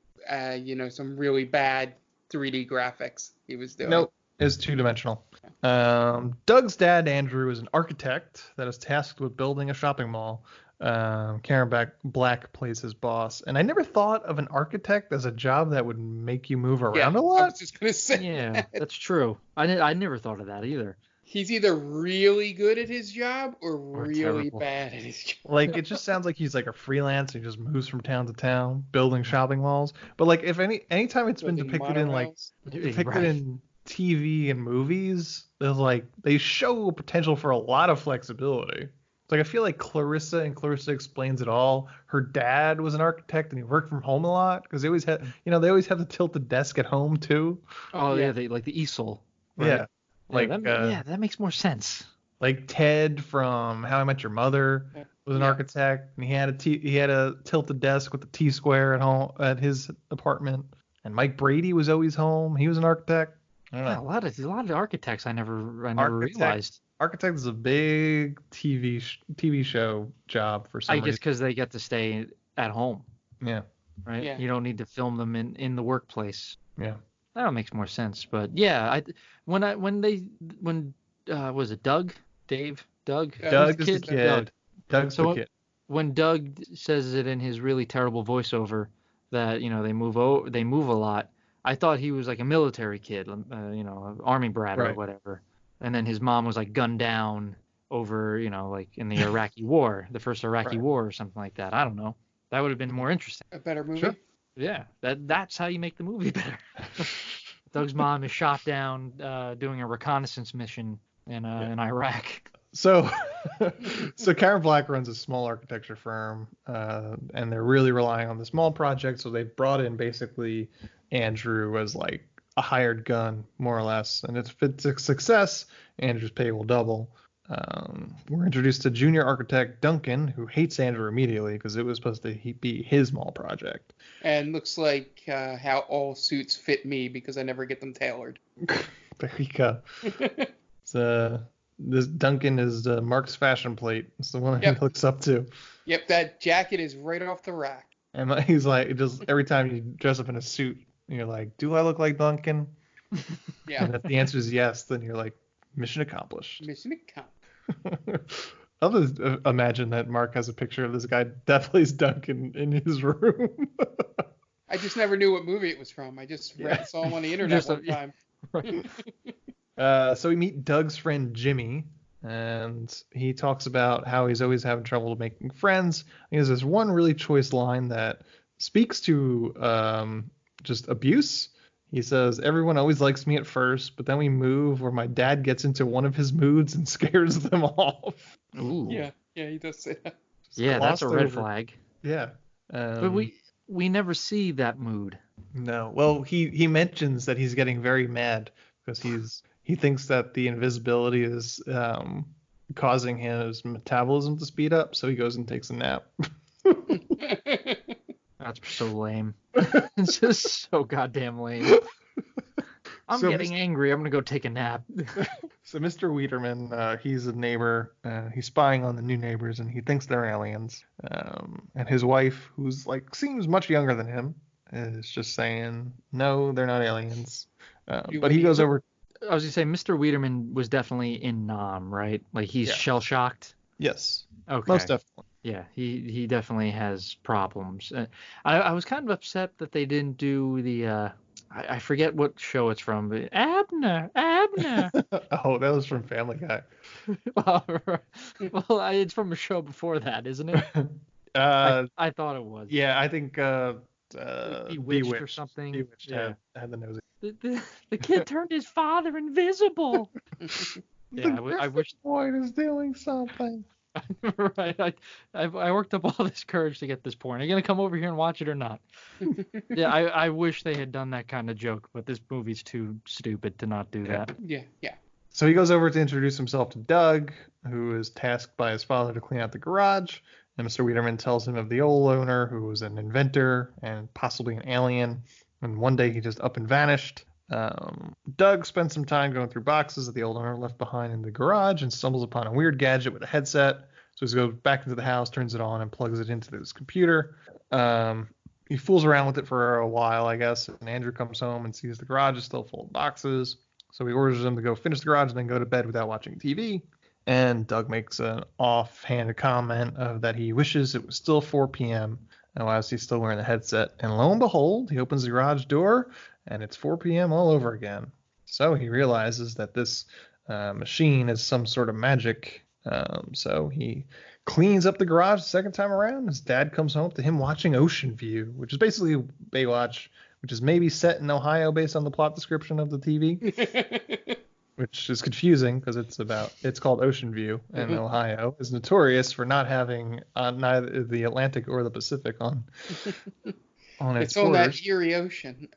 some really bad 3D graphics he was doing. Nope, it's two-dimensional. Doug's dad, Andrew, is an architect that is tasked with building a shopping mall. Karen Black plays his boss, and I never thought of an architect as a job that would make you move around a I lot. was just gonna say. Yeah, that's true. I never thought of that either. He's either really good at his job or really terrible. bad at his job. Like, it just sounds like he's like a freelance. He just moves from town to town, building shopping malls. But like, if anytime it's been Building depicted in like monorails. depicted Right. in TV and movies, there's like they show potential for a lot of flexibility. It's like I feel like Clarissa Explains It All. Her dad was an architect and he worked from home a lot because they always had, they always have the tilted desk at home too. Oh yeah, Yeah. they like the easel. Right? Yeah, like that makes more sense. like Ted from How I Met Your Mother was an Yeah. architect, and he had a tilted desk with a T-square at home at his apartment. And Mike Brady was always home. He was an architect. I don't know. Yeah, a lot of architects I never Architect. realized. Architect is a big TV show job for some I guess reason. because they get to stay at home, Yeah, right? Yeah. You don't need to film them in the workplace. yeah. That makes more sense. But yeah, when was it Doug, Dave, Doug? Doug Who's is the kid. Doug. Doug's So the what- kid. When Doug says it in his really terrible voiceover that they move a lot, I thought he was like a military kid, an army brat or Right. whatever. And then his mom was like gunned down over, like in the Iraqi war, the first Iraqi Right. war or something like that. I don't know. That would have been more interesting. A better movie. Sure. Yeah, that's how you make the movie better. Doug's mom is shot down doing a reconnaissance mission in Iraq. So, so Karen Black runs a small architecture firm, and they're really relying on the small project. So they've brought in basically Andrew as like a hired gun, more or less. And if it's a success, Andrew's pay will double. We're introduced to junior architect Duncan, who hates Andrew immediately because it was supposed to be his small project. And looks like how all suits fit me because I never get them tailored. There you go. This Duncan is Mark's fashion plate. It's the one he looks up to. Yep, that jacket is right off the rack. And he's like, just every time you dress up in a suit, you're like, do I look like Duncan? Yeah. And if the answer is yes, then you're like, mission accomplished. Mission accomplished. I'll just imagine that Mark has a picture of this guy that plays Duncan in his room. I just never knew what movie it was from. I just saw him on the internet one time. Right. So we meet Doug's friend Jimmy, and he talks about how he's always having trouble making friends. He has this one really choice line that speaks to just abuse. He says, everyone always likes me at first, but then we move where my dad gets into one of his moods and scares them off. Ooh. Yeah, he does say that. Yeah, that's a red flag. Yeah. But we never see that mood. No. Well, he mentions that he's getting very mad because he thinks that the invisibility is causing his metabolism to speed up, so he goes and takes a nap. That's so lame. It's just so goddamn lame. I'm getting angry. I'm going to go take a nap. So Mr. Wiederman, he's a neighbor. He's spying on the new neighbors, and he thinks they're aliens. And his wife, who's like seems much younger than him, is just saying, no, they're not aliens. But he goes over. I was going to say, Mr. Wiederman was definitely in Nam, right? Like, he's shell-shocked? Yes. Okay. Most definitely. Yeah, he definitely has problems. I was kind of upset that they didn't do the, I forget what show it's from, but Abner. Oh, that was from Family Guy. well, it's from a show before that, isn't it? I thought it was. Yeah, I think Bewitched or something. Bewitched had the nosy. The kid turned his father invisible. Yeah, I wish the boy is doing something. Right. I worked up all this courage to get this point. Are you gonna come over here and watch it or not? Yeah, I wish they had done that kind of joke, but this movie's too stupid to not do that. Yeah. So he goes over to introduce himself to Doug, who is tasked by his father to clean out the garage. And Mr. Wiederman tells him of the old owner, who was an inventor and possibly an alien. And one day he just up and vanished. Doug spends some time going through boxes that the old owner left behind in the garage and stumbles upon a weird gadget with a headset. So he goes back into the house, turns it on, and plugs it into his computer. He fools around with it for a while, I guess, and Andrew comes home and sees the garage is still full of boxes. So he orders him to go finish the garage and then go to bed without watching TV. And Doug makes an offhanded comment of that he wishes it was still 4 p.m. as he's still wearing the headset. And lo and behold, he opens the garage door, and it's 4 p.m. all over again. So he realizes that this machine is some sort of magic. So he cleans up the garage the second time around. His dad comes home to him watching Ocean View, which is basically Baywatch, which is maybe set in Ohio based on the plot description of the TV. Which is confusing because it's called Ocean View, and Ohio is notorious for not having neither the Atlantic or the Pacific on its on borders. that Erie Ocean,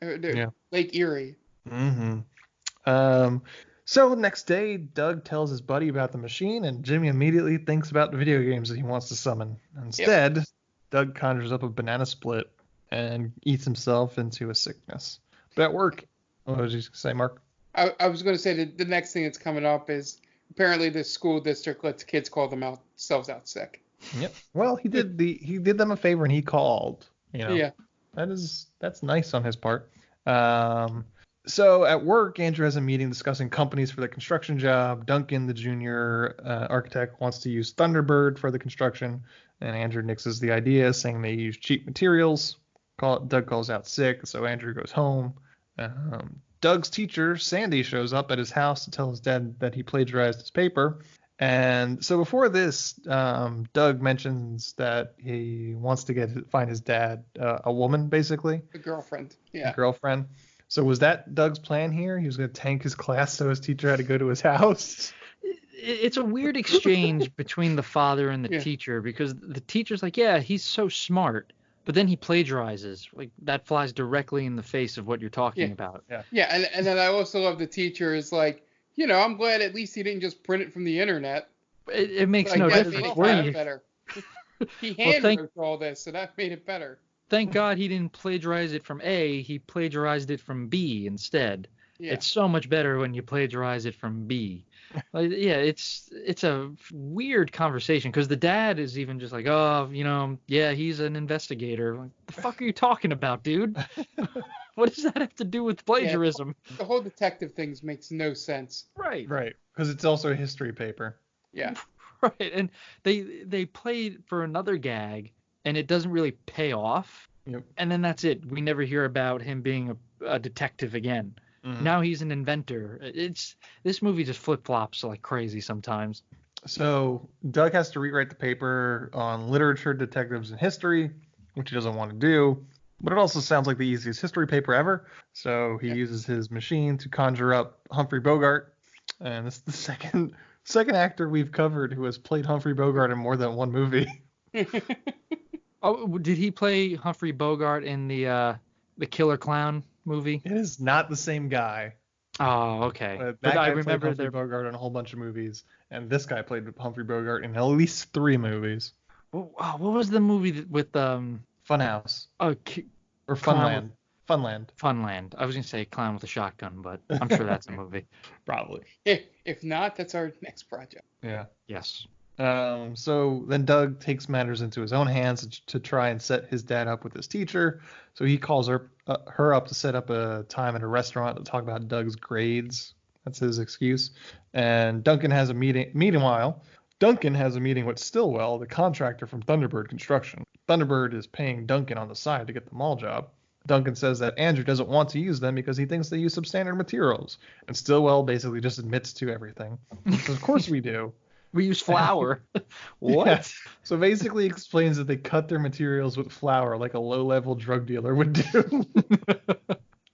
Lake Erie. Mm-hmm. So next day, Doug tells his buddy about the machine, and Jimmy immediately thinks about the video games that he wants to summon. Instead, Doug conjures up a banana split and eats himself into a sickness. But at work, what did you say, Mark? I was going to say that the next thing that's coming up is apparently the school district lets kids call themselves out sick. Yep. Well, he did them a favor and he called. Yeah. That's nice on his part. So at work, Andrew has a meeting discussing companies for the construction job. Duncan, the junior architect, wants to use Thunderbird for the construction, and Andrew nixes the idea, saying they use cheap materials. Doug calls out sick, so Andrew goes home. Doug's teacher, Sandy, shows up at his house to tell his dad that he plagiarized his paper. And so before this, Doug mentions that he wants to find his dad a woman, basically. A girlfriend. Yeah. A girlfriend. So was that Doug's plan here? He was going to tank his class so his teacher had to go to his house? it's a weird exchange between the father and the teacher, because the teacher's like, yeah, he's so smart, but then he plagiarizes. Like, that flies directly in the face of what you're talking about. Yeah, and then I also love the teacher is like, I'm glad at least he didn't just print it from the internet. It makes no difference where you. Better. He handwrote all this, so that made it better. Thank God he didn't plagiarize it from A. He plagiarized it from B instead. Yeah. It's so much better when you plagiarize it from B. It's a weird conversation, because the dad is even just like, oh, he's an investigator. Like, the fuck are you talking about, dude? What does that have to do with plagiarism? Yeah, the whole detective thing makes no sense. Right. Because it's also a history paper. Yeah. Right. And they played for another gag, and it doesn't really pay off. Yep. And then that's it. We never hear about him being a detective again. Mm-hmm. Now he's an inventor. This movie just flip-flops like crazy sometimes. So Doug has to rewrite the paper on literature, detectives, and history, which he doesn't want to do. But it also sounds like the easiest history paper ever. So he uses his machine to conjure up Humphrey Bogart. And this is the second actor we've covered who has played Humphrey Bogart in more than one movie. Oh, did he play Humphrey Bogart in the Killer Clown movie? It is not the same guy. Oh, okay. But I remember Humphrey Bogart in a whole bunch of movies, and this guy played Humphrey Bogart in at least 3 movies. What was the movie with Funhouse? Oh, or Funland. Funland. I was gonna say Clown with a Shotgun, but I'm sure that's a movie. Probably. If not, that's our next project. Yeah. Yes. So then Doug takes matters into his own hands to try and set his dad up with his teacher. So he calls her up to set up a time at a restaurant to talk about Doug's grades. That's his excuse. And Duncan has a meeting. Meanwhile, Duncan has a meeting with Stillwell, the contractor from Thunderbird Construction. Thunderbird is paying Duncan on the side to get the mall job. Duncan says that Andrew doesn't want to use them because he thinks they use substandard materials. And Stillwell basically just admits to everything. So of course we do. We use flour. What? Yeah. So basically explains that they cut their materials with flour like a low-level drug dealer would do.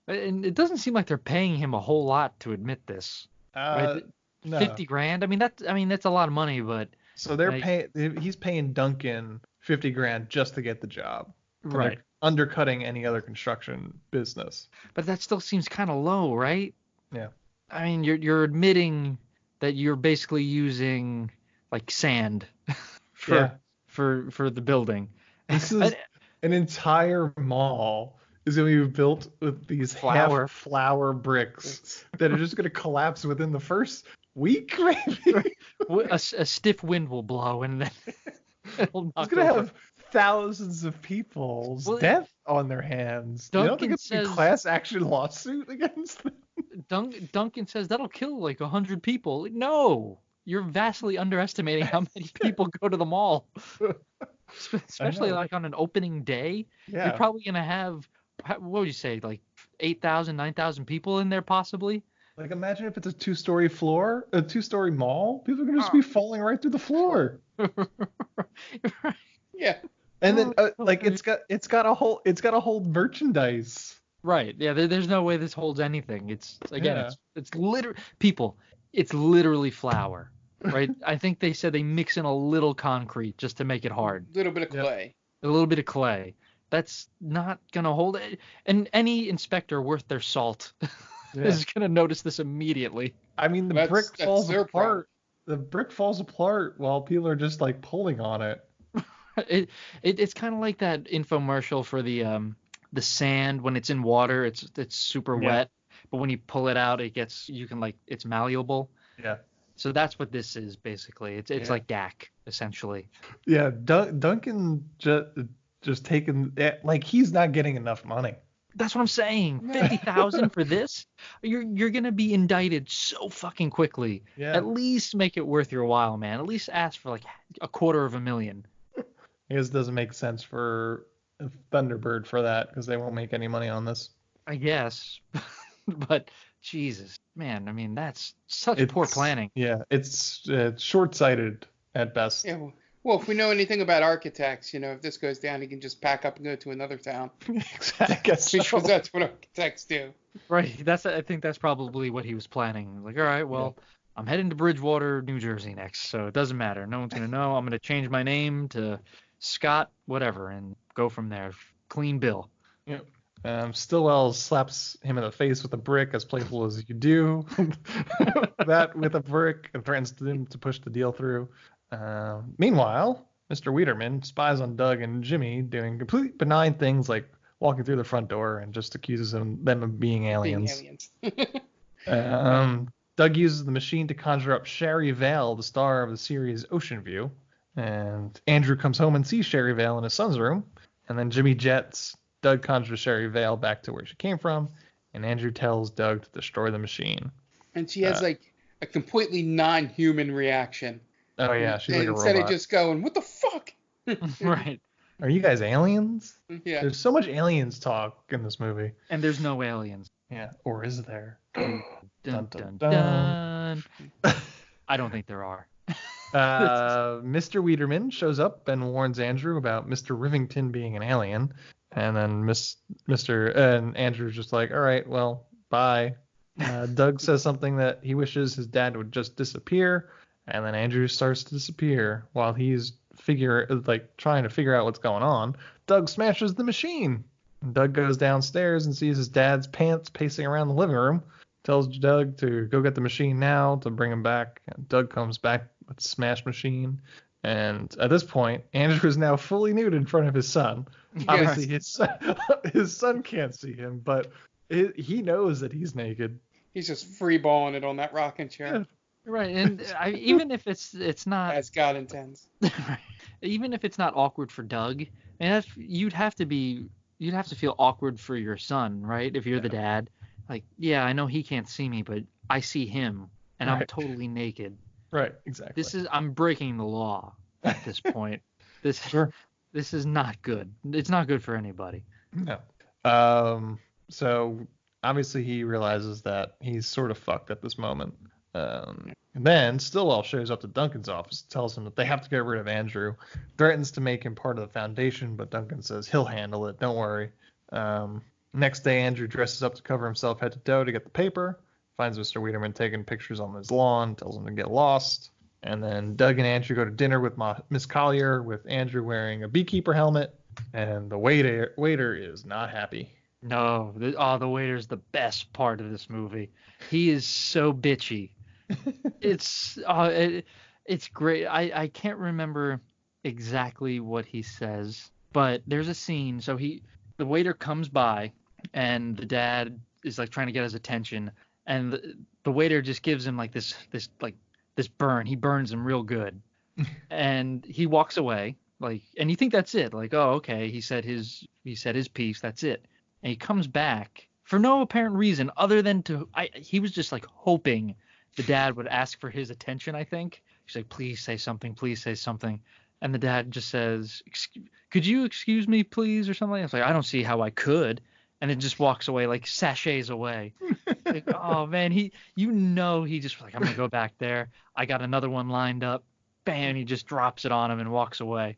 And it doesn't seem like they're paying him a whole lot to admit this. Right? No. $50,000. I mean that's a lot of money, but so he's paying Duncan $50,000 just to get the job. Right. Undercutting any other construction business. But that still seems kind of low, right? Yeah. I mean, you're admitting that you're basically using like sand for the building. This is an entire mall is going to be built with these flour bricks that are just going to collapse within the first week, maybe. A stiff wind will blow and then it'll knock it's going to have thousands of people's death on their hands. You don't think it's a class action lawsuit against them? Duncan says that'll kill like 100 people. No, you're vastly underestimating how many people go to the mall. Especially like on an opening day. Yeah. You're probably going to have, what would you say, like 8,000, 9,000 people in there possibly? Like imagine if it's a 2-story mall. People are going to just be falling right through the floor. Yeah. Oh, And then it's got a whole merchandise. Right. Yeah. There's no way this holds anything. It's literally flour. Right. I think they said they mix in a little concrete just to make it hard. A little bit of clay. A little bit of clay. That's not gonna hold it. And any inspector worth their salt is gonna notice this immediately. I mean, the brick falls apart. The brick falls apart while people are just like pulling on it. It's kind of like that infomercial for the sand when it's in water, it's super wet, but when you pull it out, it's malleable. Yeah. So that's what this is basically. It's like DAC essentially. Yeah, Duncan just taking like he's not getting enough money. That's what I'm saying. $50,000 for this? You're gonna be indicted so fucking quickly. Yeah. At least make it worth your while, man. At least ask for like $250,000. I guess it doesn't make sense for Thunderbird for that because they won't make any money on this. I guess, but Jesus, man, I mean that's such poor planning. Yeah, it's short-sighted at best. Yeah. Well, if we know anything about architects, if this goes down, he can just pack up and go to another town. Exactly. Because that's what architects do. Right. I think that's probably what he was planning. Like, all right, well, I'm heading to Bridgewater, New Jersey next, so it doesn't matter. No one's going to know. I'm going to change my name to Scott whatever and go from there. Clean bill. Yep. Stillwell slaps him in the face with a brick, as playful as you do. That with a brick, and threatens him to push the deal through. Meanwhile, Mr. Wiederman spies on Doug and Jimmy doing completely benign things like walking through the front door and just accuses them of being aliens. Doug uses the machine to conjure up Sherry Vale, the star of the series Ocean View. And Andrew comes home and sees Sherry Vale in his son's room. And then Jimmy jets Doug conjures Sherry Vale back to where she came from. And Andrew tells Doug to destroy the machine. And she has like a completely non-human reaction. Oh, yeah. She's like a robot. Instead of just going, what the fuck? Right. Are you guys aliens? Yeah. There's so much aliens talk in this movie. And there's no aliens. Yeah. Or is there? Dun, dun, dun. I don't think there are. Mr. Wiederman shows up and warns Andrew about Mr. Rivington being an alien. And then and Andrew's just like, all right, well, bye. Doug says something that he wishes his dad would just disappear. And then Andrew starts to disappear while he's trying to figure out what's going on. Doug smashes the machine. And Doug goes downstairs and sees his dad's pants pacing around the living room. Tells Doug to go get the machine now to bring him back. And Doug comes back with the smashed machine. And at this point, Andrew is now fully nude in front of his son. Yes. Obviously, his son can't see him, but he knows that he's naked. He's just freeballing it on that rocking chair. Yeah. Right, and even if it's not as God intends. Even if it's not awkward for Doug, and you'd have to feel awkward for your son, right? If you're the dad, like, yeah, I know he can't see me, but I see him, and I'm totally naked. Right, exactly. I'm breaking the law at this point. This is not good. It's not good for anybody. No. So obviously he realizes that he's sort of fucked at this moment. And then Stillwell shows up to Duncan's office, tells him that they have to get rid of Andrew, threatens to make him part of the foundation, but Duncan says he'll handle it, don't worry. Next day, Andrew dresses up to cover himself head to toe to get the paper, finds Mr. Wiederman taking pictures on his lawn, tells him to get lost. And then Doug and Andrew go to dinner with Miss Collier, with Andrew wearing a beekeeper helmet, and the waiter is not happy. No, the waiter's the best part of this movie. He is so bitchy. It's great. I can't remember exactly what he says, but there's a scene. So the waiter comes by, and the dad is like trying to get his attention, and the waiter just gives him like this burn. He burns him real good, and he walks away. Like, and you think that's it. Like, oh, okay, he said his piece. That's it. And he comes back for no apparent reason other than he was just like hoping the dad would ask for his attention, I think. He's like, please say something, please say something. And the dad just says, could you excuse me, please, or something? I was like, I don't see how I could. And then just walks away, like sachets away. Like, oh, man, he just was like, I'm going to go back there. I got another one lined up. Bam, he just drops it on him and walks away.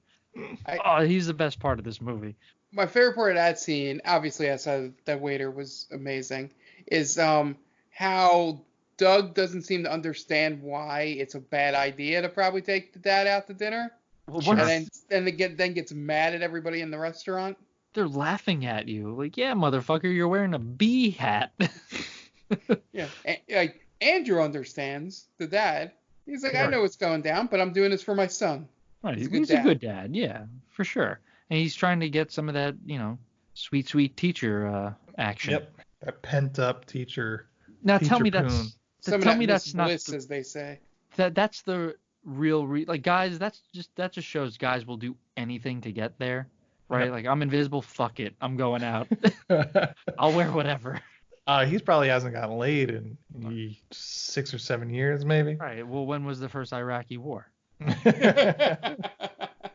He's the best part of this movie. My favorite part of that scene, obviously, I said that waiter was amazing, is how Doug doesn't seem to understand why it's a bad idea to probably take the dad out to dinner. Well, and then gets mad at everybody in the restaurant. They're laughing at you. Like, yeah, motherfucker, you're wearing a bee hat. Yeah. Like, Andrew understands, the dad. He's like, I know what's going down, but I'm doing this for my son. Right. He's a good dad. Yeah, for sure. And he's trying to get some of that, sweet, sweet teacher action. Yep. That pent up teacher. Now tell me that's not bliss, as they say. That's the real like, guys. That just shows guys will do anything to get there, right? Yep. Like, I'm invisible. Fuck it. I'm going out. I'll wear whatever. He probably hasn't gotten laid in 6 or 7 years, maybe. Right. Well, when was the first Iraqi war?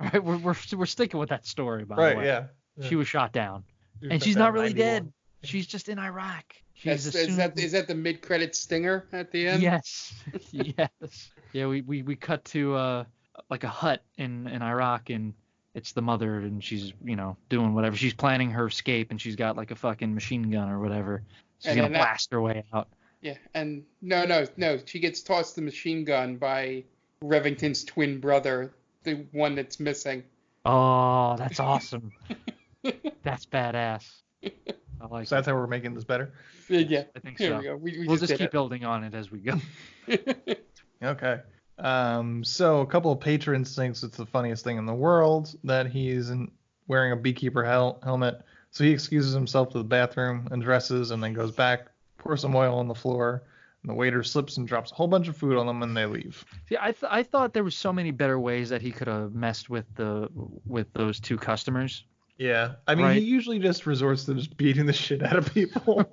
Right, we're sticking with that story, by the way. Right, yeah. She was shot down, and she's not really dead. She's just in Iraq. Is that the mid-credit stinger at the end? Yes, yes. Yeah, we cut to like a hut in Iraq, and it's the mother, and she's doing whatever. She's planning her escape, and she's got like a fucking machine gun or whatever. She's gonna blast her way out. Yeah, and no. She gets tossed the machine gun by Revington's twin brother, the one that's missing. Oh, that's awesome. That's badass. I like So that's it. how we're making this better? Yeah, I think here so. we go. We'll just did keep it. building on it as we go. Okay. So a couple of patrons thinks it's the funniest thing in the world that he's wearing a beekeeper helmet. So he excuses himself to the bathroom, undresses, and then goes back, pours some oil on the floor, and the waiter slips and drops a whole bunch of food on them, and they leave. See, I thought there was so many better ways that he could have messed with those two customers. Yeah, I mean, Right. he usually just resorts to just beating the shit out of people.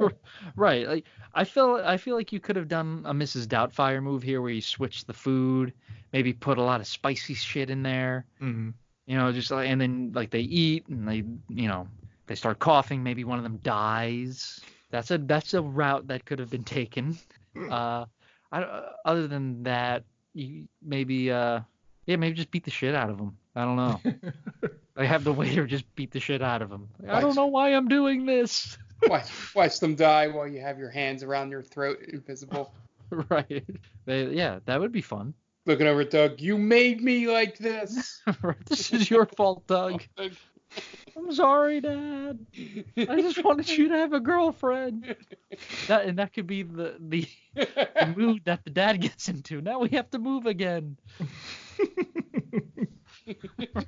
Right. Like I feel like you could have done a Mrs. Doubtfire move here where you switch the food, maybe put a lot of spicy shit in there. Mm-hmm. You know, just like, and then like they eat and they start coughing. Maybe one of them dies. That's a route that could have been taken. Other than that, maybe just beat the shit out of them. I don't know. I have the waiter just beat the shit out of him. I don't know why I'm doing this. Watch them die while you have your hands around your throat, invisible. Right. That would be fun. Looking over at Doug, you made me like this. This is your fault, Doug. I'm sorry, Dad. I just wanted you to have a girlfriend. That could be the mood that the dad gets into. Now we have to move again.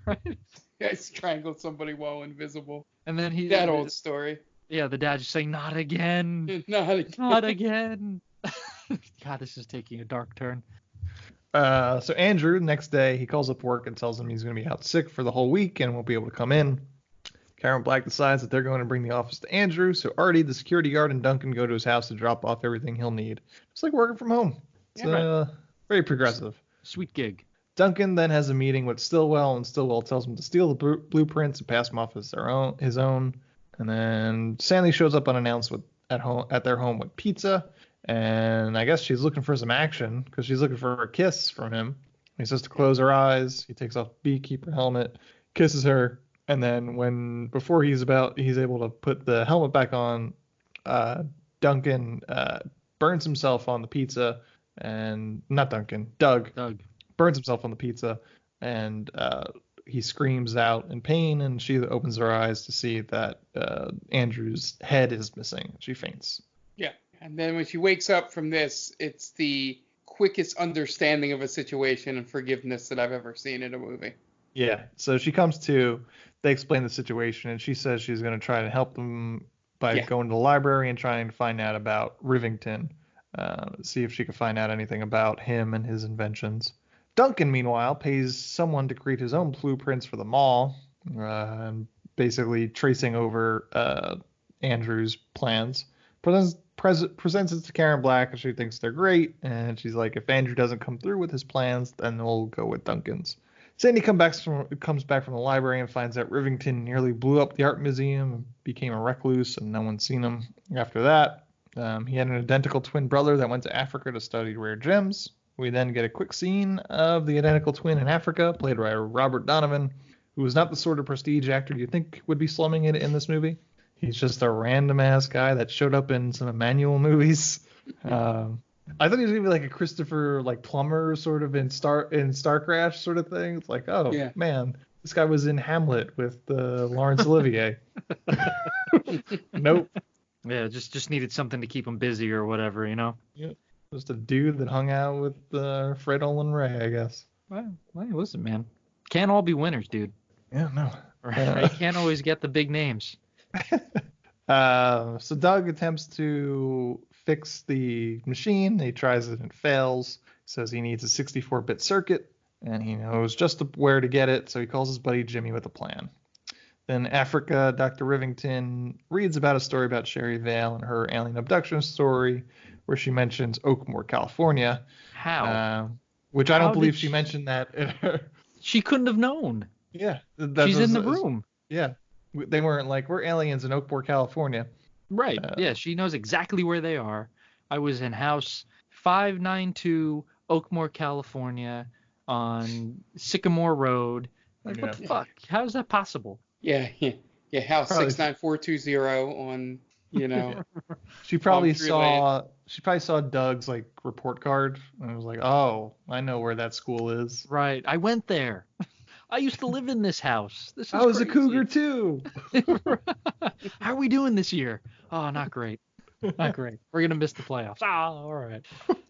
Right? I strangled somebody while invisible. And then that old story. Yeah, the dad just saying, "Not again, Not again." not again." God, this is taking a dark turn. So Andrew, the next day, he calls up work and tells them he's going to be out sick for the whole week and won't be able to come in. Karen Black decides that they're going to bring the office to Andrew, so Artie, the security guard, and Duncan go to his house to drop off everything he'll need. It's like working from home. It's very progressive. Sweet gig. Duncan then has a meeting with Stillwell, and Stillwell tells him to steal the blueprints and pass them off as his own. And then Sandy shows up unannounced at their home with pizza, and I guess she's looking for some action because she's looking for a kiss from him. He says to close her eyes. He takes off the beekeeper helmet, kisses her, and then before he's able to put the helmet back on, Duncan burns himself on the pizza, and not Duncan, Doug burns himself on the pizza, and he screams out in pain, and she opens her eyes to see that Andrew's head is missing. She faints. Yeah, and then when she wakes up from this, it's the quickest understanding of a situation and forgiveness that I've ever seen in a movie. Yeah, so she comes to, they explain the situation, and she says she's going to try to help them by going to the library and trying to find out about Rivington, see if she can find out anything about him and his inventions. Duncan, meanwhile, pays someone to create his own blueprints for the mall, and basically tracing over Andrew's plans. Presents it to Karen Black, and she thinks they're great, and she's like, if Andrew doesn't come through with his plans, then we'll go with Duncan's. Sandy comes back from the library and finds out Rivington nearly blew up the art museum and became a recluse, and no one's seen him after that. He had an identical twin brother that went to Africa to study rare gems. We then get a quick scene of the identical twin in Africa, played by Robert Donovan, who was not the sort of prestige actor you think would be slumming it in this movie. He's just a random-ass guy that showed up in some Emmanuel movies. I thought he was going to be like a Christopher Plummer sort of in Star Crash sort of thing. It's like, man, this guy was in Hamlet with Laurence Olivier. Nope. Yeah, just needed something to keep him busy or whatever, you know? Yeah. Just a dude that hung out with Fred Olen Ray, I guess. Well, listen, man. Can't all be winners, dude. Yeah, no. Right? Can't always get the big names. So Doug attempts to fix the machine. He tries it and fails. Says he needs a 64-bit circuit, and he knows just where to get it, so he calls his buddy Jimmy with a plan. Then Africa, Dr. Rivington reads about a story about Sherry Vale and her alien abduction story, where she mentions Oakmore, California. How? Which I don't believe she mentioned that in her. She couldn't have known. Yeah. She's in the room. Yeah. They weren't like, we're aliens in Oakmore, California. Right. Yeah, she knows exactly where they are. I was in house 592 Oakmore, California on Sycamore Road. Like, what the fuck? How is that possible? Yeah. House 69420 on you know. She probably Related. saw Doug's like report card and was like, oh, I know where that school is. Right. I went there. I used to live in this house. This is I was a crazy. cougar too. How are we doing this year? Oh, not great. Not great. We're gonna miss the playoffs. Oh, all right.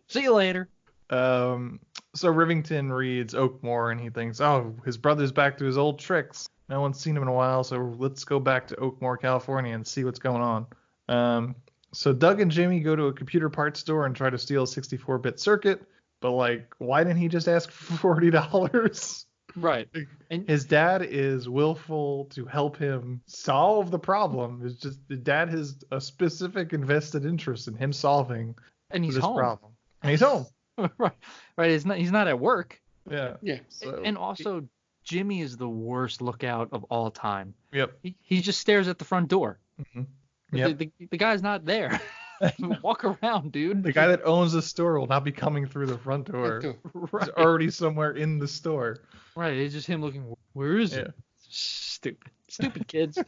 See you later. So Rivington reads Oakmore and he thinks, oh, his brother's back to his old tricks. No one's seen him in a while, so let's go back to Oakmore, California and see what's going on. So Doug and Jimmy go to a computer parts store and try to steal a 64-bit circuit, but like, why didn't he just ask for $40? Right. And his dad is willful to help him solve the problem. It's just the dad has a specific invested interest in him solving and he's this home. problem. And he's home. Right. He's not at work. Yeah. Yeah. So, And also, Jimmy is the worst lookout of all time. Yep. He just stares at the front door. Mm-hmm. Yep. The guy's not there. Walk around, dude. The guy that owns the store will not be coming through the front door. Right. He's already somewhere in the store. Right. It's just him looking. Where is it? Stupid kids.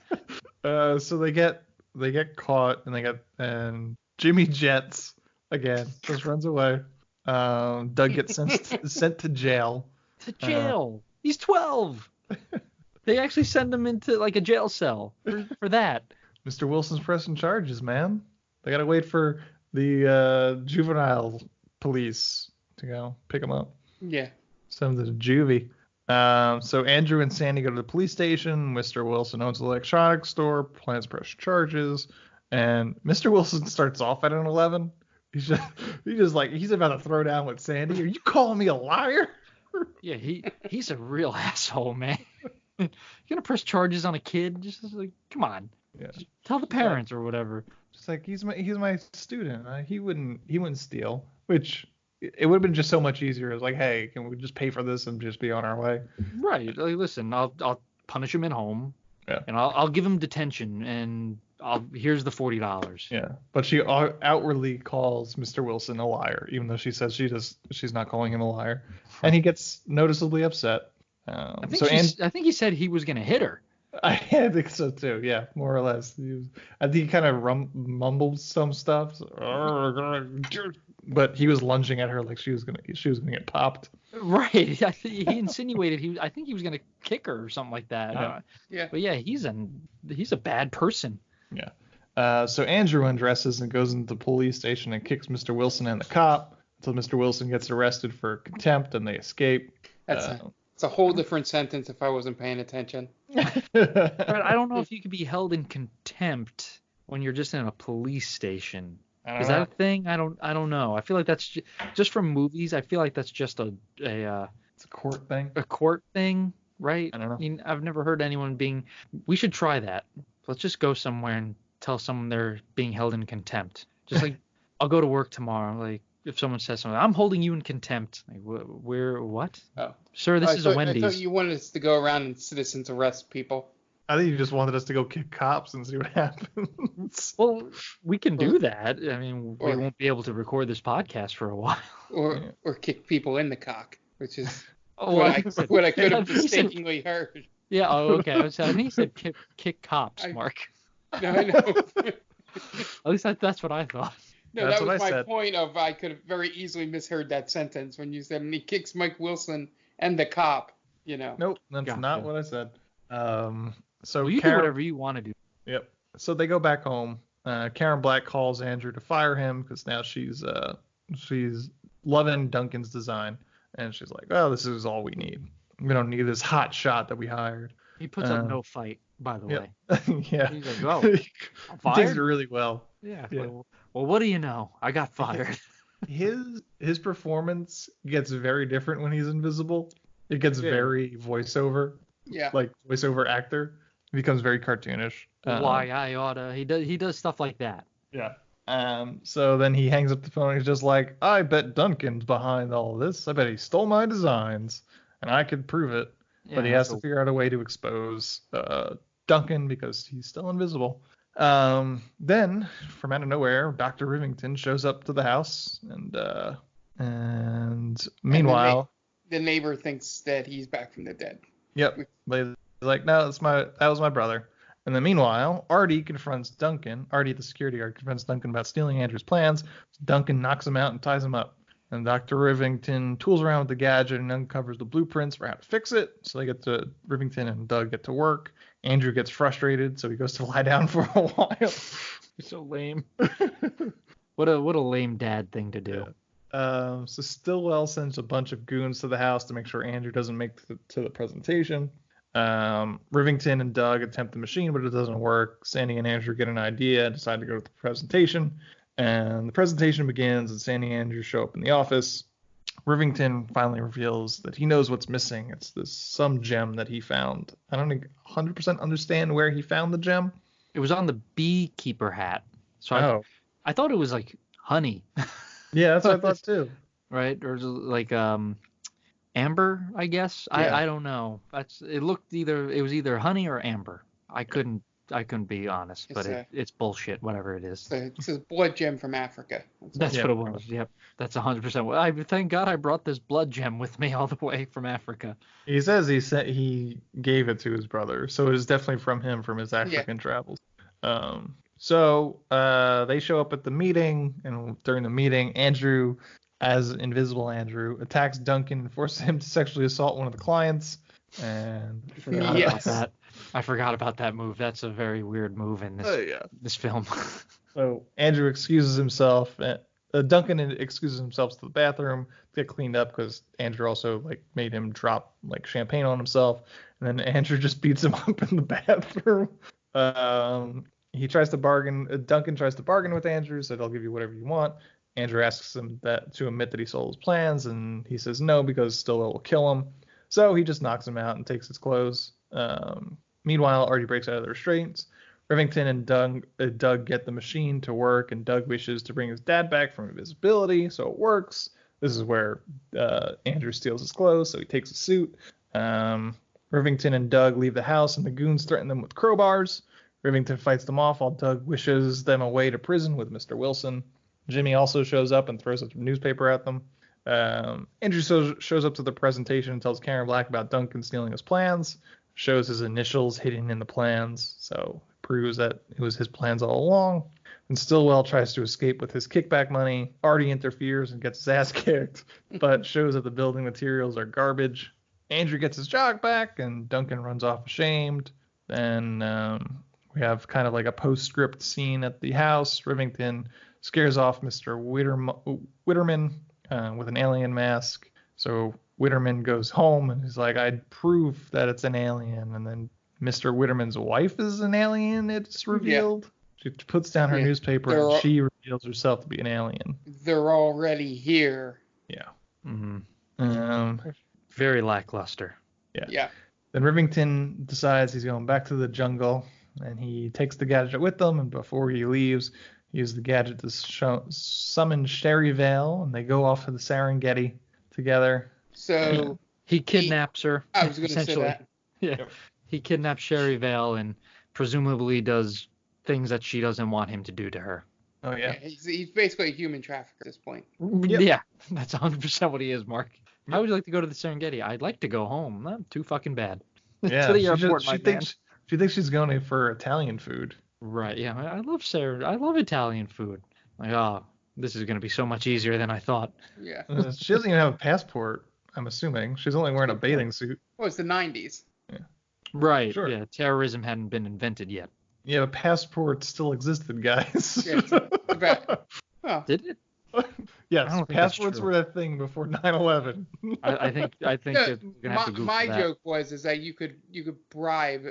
So they get caught and Jimmy jets again. Just runs away. Doug gets sent to jail. To jail. He's 12. They actually send him into like a jail cell for that. Mr. Wilson's pressing charges, man. They gotta wait for the juvenile police to go pick him up. Yeah. Send him to juvie. So Andrew and Sandy go to the police station. Mr. Wilson owns an electronics store, plans to press charges, and Mr. Wilson starts off at an 11. He's about to throw down with Sandy. Are you calling me a liar? Yeah, he's a real asshole, man. You're gonna press charges on a kid? Just like, come on. Yeah. Just tell the parents or whatever. Just like he's my student. He wouldn't steal. Which it would have been just so much easier. It was like, hey, can we just pay for this and just be on our way? Right. Like, listen, I'll punish him at home. Yeah. And I'll give him detention and here's the $40. Yeah. But she outwardly calls Mr. Wilson a liar, even though she says she's not calling him a liar, and he gets noticeably upset. I think he said he was gonna hit her. I think so too. Yeah, more or less. I think he kind of mumbled some stuff, but he was lunging at her like she was gonna get popped. Right. He insinuated I think he was gonna kick her or something like that. Yeah. But yeah, he's a bad person. Yeah. So Andrew undresses and goes into the police station and kicks Mr. Wilson and the cop until Mr. Wilson gets arrested for contempt and they escape. It's a whole different sentence if I wasn't paying attention. Right, I don't know if you could be held in contempt when you're just in a police station. Is that a thing? I don't know. I feel like that's just from movies. I feel like that's just it's a court thing. A court thing, right? I don't know. I mean, I've never heard anyone we should try that. Let's just go somewhere and tell someone they're being held in contempt. Just like, I'll go to work tomorrow. Like, if someone says something, I'm holding you in contempt. Like, what? Oh. Sir, this is a Wendy's. I thought you wanted us to go around and citizens arrest people. I think you just wanted us to go kick cops and see what happens. Well, we can do that. I mean, we won't be able to record this podcast for a while. Or kick people in the cock, which is what I could have mistakenly heard. Yeah, okay. I think he said kick cops, Mark. No, I know. At least that's what I thought. No, that was my point of I could have very easily misheard that sentence when you said, and he kicks Mike Wilson and the cop, you know. Nope, that's not what I said. So you do whatever you want to do. Yep. So they go back home. Karen Black calls Andrew to fire him because now she's loving Duncan's design, and she's like, "Oh, this is all we need. We don't need this hot shot that we hired." He puts up no fight, by the way. Yeah. He's like, "Oh, I'm fired?" He takes it really well. Yeah. Well, what do you know? I got fired. His performance gets very different when he's invisible. It gets very voiceover. Yeah. Like voiceover actor. It becomes very cartoonish. Why I oughta. He does stuff like that. Yeah. So then he hangs up the phone and he's just like, I bet Duncan's behind all this. I bet he stole my designs and I could prove it. Yeah, but he has to figure out a way to expose Duncan because he's still invisible. Then from out of nowhere, Dr. Rivington shows up to the house and meanwhile the neighbor thinks that he's back from the dead. Yep. They're like, no, that was my brother. And then meanwhile, Artie, the security guard, confronts Duncan about stealing Andrew's plans. Duncan knocks him out and ties him up. And Dr. Rivington tools around with the gadget and uncovers the blueprints for how to fix it. So Rivington and Doug get to work. Andrew gets frustrated, so he goes to lie down for a while. You're so lame. What a lame dad thing to do. Yeah. So Stillwell sends a bunch of goons to the house to make sure Andrew doesn't make to the presentation. Rivington and Doug attempt the machine, but it doesn't work. Sandy and Andrew get an idea and decide to go to the presentation. And the presentation begins, and Sandy and Andrew show up in the office. Rivington finally reveals that he knows what's missing. It's some gem that he found. I don't 100% understand where he found the gem. It was on the beekeeper hat. So I thought it was like honey. Yeah, that's what I thought too. Right? Or like amber, I guess. Yeah. I don't know. It was either honey or amber. I couldn't be honest, but it's bullshit, whatever it is. It's a blood gem from Africa. That's what it was. Yep. That's 100%. Thank God I brought this blood gem with me all the way from Africa. He says he gave it to his brother, so it is definitely from him from his African travels. So they show up at the meeting, and during the meeting, Andrew, as Invisible Andrew, attacks Duncan and forces him to sexually assault one of the clients. And I forgot about that move. That's a very weird move in this film. So Andrew excuses himself. Duncan excuses himself to the bathroom to get cleaned up because Andrew also made him drop champagne on himself. And then Andrew just beats him up in the bathroom. He tries to bargain. Duncan tries to bargain with Andrew, said, "I'll give you whatever you want." Andrew asks him to admit that he sold his plans, and he says no because Stillwell will kill him. So he just knocks him out and takes his clothes. Meanwhile, Artie breaks out of the restraints. Rivington and Doug get the machine to work, and Doug wishes to bring his dad back from invisibility, so it works. This is where Andrew steals his clothes, so he takes a suit. Rivington and Doug leave the house, and the goons threaten them with crowbars. Rivington fights them off while Doug wishes them away to prison with Mr. Wilson. Jimmy also shows up and throws a newspaper at them. Andrew shows up to the presentation and tells Karen Black about Duncan stealing his plans. Shows his initials hidden in the plans, so proves that it was his plans all along. And Stillwell tries to escape with his kickback money. Artie interferes and gets his ass kicked, but shows that the building materials are garbage. Andrew gets his job back, and Duncan runs off ashamed. Then we have kind of like a postscript scene at the house. Rivington scares off Mr. Witterman with an alien mask. So Witterman goes home and he's like, "I'd prove that it's an alien." And then Mr. Witterman's wife is an alien, it's revealed. Yeah. She puts down her newspaper and she reveals herself to be an alien. They're already here. Yeah. Mm-hmm. Very lackluster. Yeah. Then Rivington decides he's going back to the jungle, and he takes the gadget with him, and before he leaves, he uses the gadget to summon Sherry Vale, and they go off to the Serengeti together. So he kidnaps her. I was going to say that. Yeah. Yep. He kidnaps Sherry Vale and presumably does things that she doesn't want him to do to her. Oh, yeah. He's basically a human trafficker at this point. Yep. Yeah, that's 100% what he is, Mark. How would you like to go to the Serengeti? I'd like to go home. Not too fucking bad. Yeah, she thinks she's going for Italian food. Right, yeah. I love Italian food. Like, oh, this is going to be so much easier than I thought. Yeah. She doesn't even have a passport, I'm assuming. She's only wearing a bathing suit. Oh, it's the 90s. Yeah. Right, sure. Yeah. Terrorism hadn't been invented yet. Yeah, but passports still existed, guys. Yeah, too bad. Oh. Did it? Yes, passports were that thing before 9/11. I think yeah, you're gonna have to Google my that. joke was that you could bribe,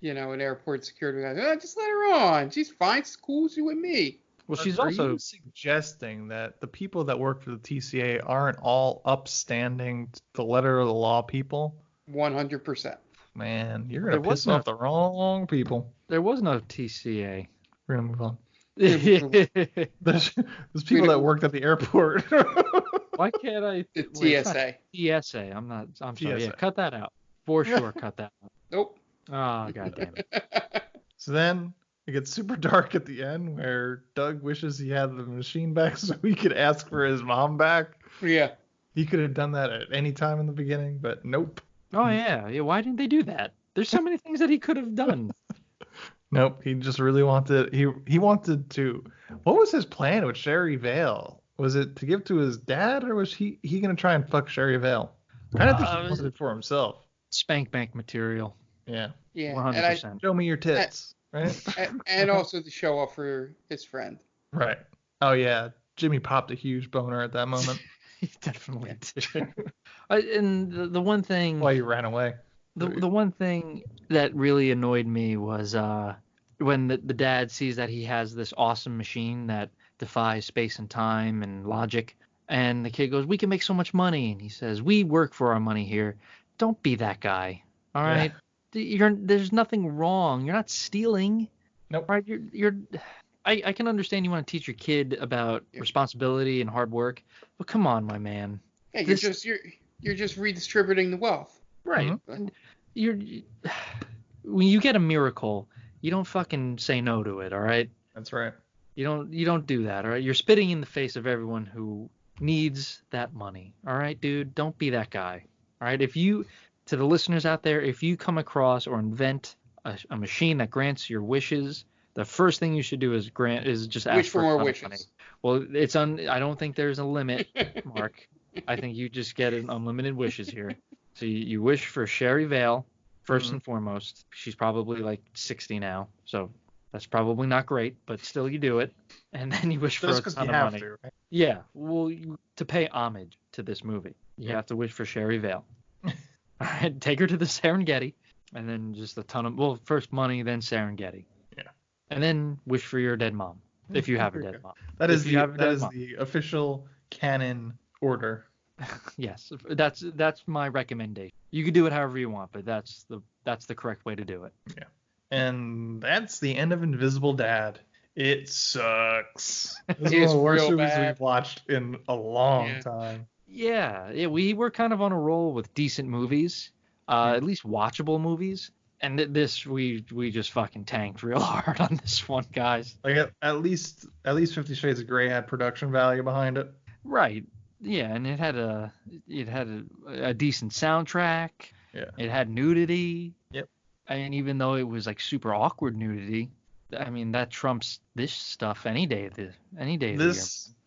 an airport security guy. Just let her on. She's fine. She's cool. She's with me. Well, she's Are also you suggesting that the people that work for the TCA aren't all upstanding, the letter of the law people? 100%. Man, you're gonna piss off the wrong people. There was no TCA. We're gonna move on. There's people that worked at the airport. Why can't I? TSA. TSA. I'm sorry. Yeah, cut that out. For sure, cut that out. Nope. Oh, god damn it. So then it gets super dark at the end where Doug wishes he had the machine back so he could ask for his mom back. Yeah. He could have done that at any time in the beginning, but nope. Oh, yeah. Why didn't they do that? There's so many things that he could have done. Nope. He just really wanted. He wanted to. What was his plan with Sherry Vale? Was it to give to his dad, or was he gonna try and fuck Sherry Vale? I think he wanted it for himself. Spank bank material. Yeah. Yeah. 100%. Show me your tits. Right. And also to show off for his friend. Right. Oh yeah. Jimmy popped a huge boner at that moment. He definitely did. And the one thing. Why you ran away? The one thing that really annoyed me was when the dad sees that he has this awesome machine that defies space and time and logic, and the kid goes, "We can make so much money," and he says, "We work for our money here. Don't be that guy. All right. There's nothing wrong. You're not stealing. Nope. Right? I can understand you want to teach your kid about responsibility and hard work, but come on, my man. Yeah, you're just redistributing the wealth. Right. Mm-hmm. When you get a miracle, you don't fucking say no to it, all right? That's right. You don't do that, all right? You're spitting in the face of everyone who needs that money. All right, dude? Don't be that guy. All right? To the listeners out there, if you come across or invent a machine that grants your wishes, the first thing you should do is just ask Wish for more wishes. Money. Well, I don't think there's a limit, Mark. I think you just get unlimited wishes here. So you wish for Sherry Vale first and foremost. She's probably like 60 now, so that's probably not great, but still you do it. And then you wish for a ton of money. To, right? Yeah, well, to pay homage to this movie, you have to wish for Sherry Vale. All right, take her to the Serengeti, and then just a ton of first money, then Serengeti. Yeah. And then wish for your dead mom, if you have a dead mom. That is the official canon order. Yes, that's my recommendation. You can do it however you want, but that's the correct way to do it. Yeah. And that's the end of Invisible Dad. It sucks. This is one of the worst movies we've watched in a long time. Yeah, we were kind of on a roll with decent movies, at least watchable movies. And this we just fucking tanked real hard on this one, guys. Like at least 50 Shades of Grey had production value behind it. Right. Yeah, and it had a decent soundtrack. Yeah. It had nudity. Yep. And even though it was like super awkward nudity, I mean that trumps this stuff any day of the year.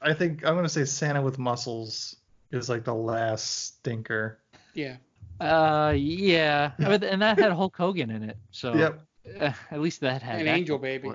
I think I'm gonna say Santa with Muscles is like the last stinker. Yeah. Yeah. And that had Hulk Hogan in it. So yep. At least that had an Angel Baby.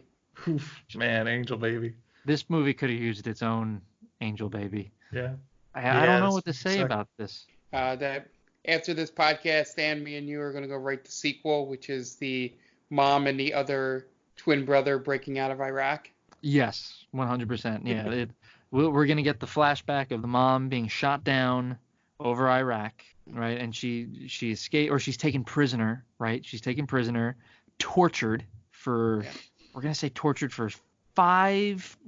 Oof, man, Angel Baby. This movie could have used its own Angel Baby. Yeah. I don't know what to say about this. That after this podcast, Stan, me, and you are going to go write the sequel, which is the mom and the other twin brother breaking out of Iraq. Yes, 100%. Yeah, we're going to get the flashback of the mom being shot down over Iraq, right? And she escaped, or she's taken prisoner, right? She's taken prisoner, tortured for, we're going to say tortured for 5,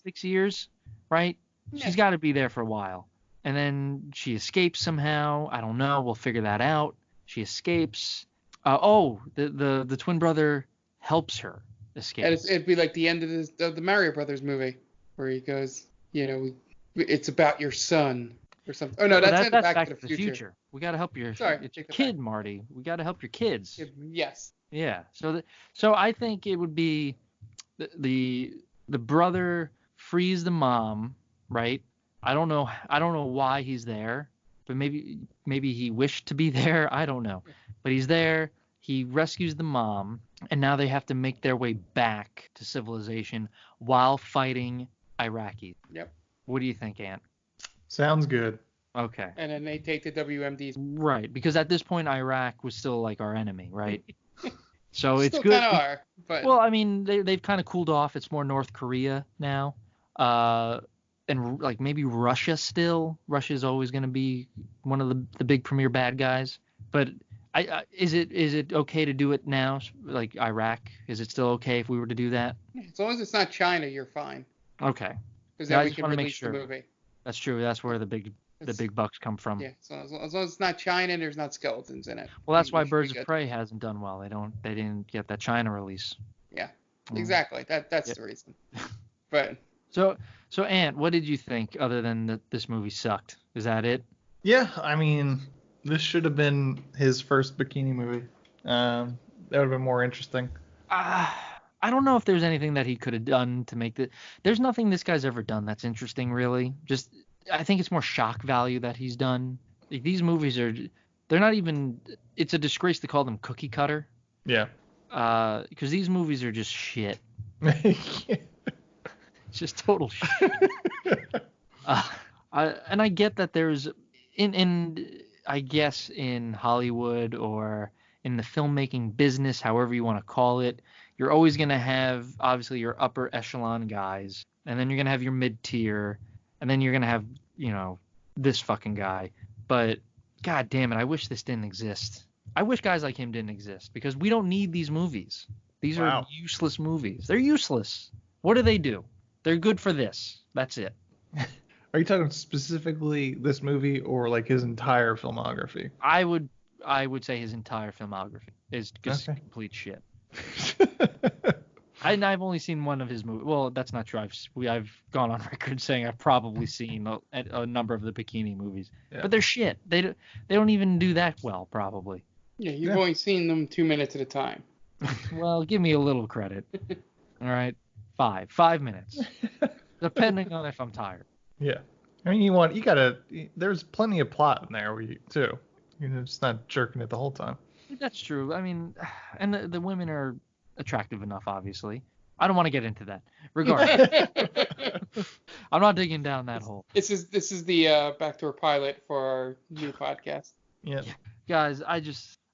6 years, right? Yeah. She's got to be there for a while. And then she escapes somehow. I don't know. We'll figure that out. She escapes. The twin brother helps her escape. And it'd be like the end of the Mario Brothers movie, where he goes, it's about your son or something. Oh no, that's Back to the Future. We got to help your kid, Marty. We got to help your kids. Yes. Yeah. So I think it would be the brother frees the mom. Right? I don't know why he's there, but maybe he wished to be there. I don't know. But he's there. He rescues the mom, and now they have to make their way back to civilization while fighting Iraqis. Yep. What do you think, Ant? Sounds good. Okay. And then they take the WMDs. Right, because at this point Iraq was still like our enemy, right? So it's still good. Kind of are, but... Well, I mean, they've kind of cooled off. It's more North Korea now. And like maybe Russia still. Russia's always going to be one of the big premier bad guys. But is it okay to do it now? Like Iraq, is it still okay if we were to do that? As long as it's not China, you're fine. Okay. Because then we can release the movie. That's true. That's where the big bucks come from. Yeah. So as long as it's not China and there's not skeletons in it. Well, that's why Birds of Prey hasn't done well. They didn't get that China release. Yeah. Exactly. That's the reason. But. So Ant, what did you think other than that this movie sucked? Is that it? Yeah, I mean, this should have been his first bikini movie. That would have been more interesting. I don't know if there's anything that he could have done to make the. There's nothing this guy's ever done that's interesting, really. Just, I think it's more shock value that he's done. Like, these movies they're not even. It's a disgrace to call them cookie cutter. Yeah. Because these movies are just shit. It's just total shit. And I get that there's I guess in Hollywood or in the filmmaking business, however you want to call it, you're always going to have, obviously, your upper echelon guys, and then you're going to have your mid-tier, and then you're going to have, this fucking guy. But, god damn it, I wish this didn't exist. I wish guys like him didn't exist, because we don't need these movies. These are useless movies. They're useless. What do? They're good for this. That's it. Are you talking specifically this movie or like his entire filmography? I would say his entire filmography is just complete shit. I've only seen one of his movies. Well, that's not true. I've gone on record saying I've probably seen a number of the Bikini movies, but they're shit. They don't even do that well, probably. Yeah, you've only seen them 2 minutes at a time. Well, give me a little credit. All right, 5 minutes, depending on if I'm tired. Yeah, I mean, there's plenty of plot in there too. You're just not jerking it the whole time. That's true. I mean, and the women are attractive enough, obviously. I don't want to get into that. Regardless, I'm not digging down that hole. This is the backdoor pilot for our new podcast. Yeah. Guys,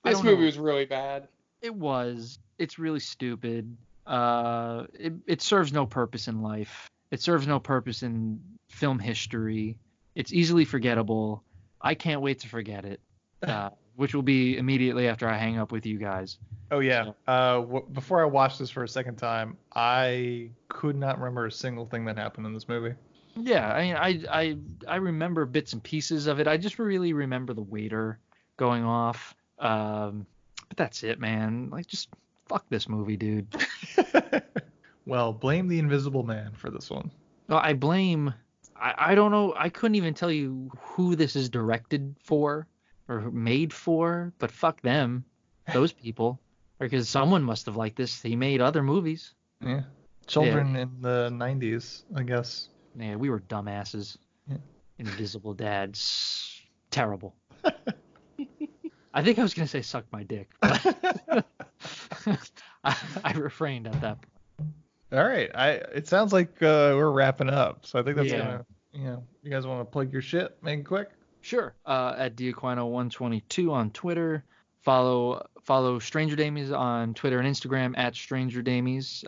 this movie was really bad. It was. It's really stupid. It serves no purpose in life. It serves no purpose in film history. It's easily forgettable. I can't wait to forget it. Which will be immediately after I hang up with you guys. Oh yeah. Before I watched this for a second time, I could not remember a single thing that happened in this movie. Yeah, I mean, I remember bits and pieces of it. I just really remember the waiter going off. But that's it, man. Like, just fuck this movie, dude. Well, blame the Invisible Man for this one. No, I blame. I don't know. I couldn't even tell you who this is directed for or made for, but fuck them, those people, because someone must have liked this. He made other movies. Yeah, children in the 90s, I guess. Yeah, we were dumbasses. Yeah. Invisible Dads, terrible. I think I was gonna say suck my dick, but I refrained at that point. All right, it sounds like we're wrapping up, so I think that's gonna, you guys want to plug your shit, make it quick? Sure. At Diaquino122 on Twitter. Follow Stranger Damies on Twitter and Instagram at Stranger Damies.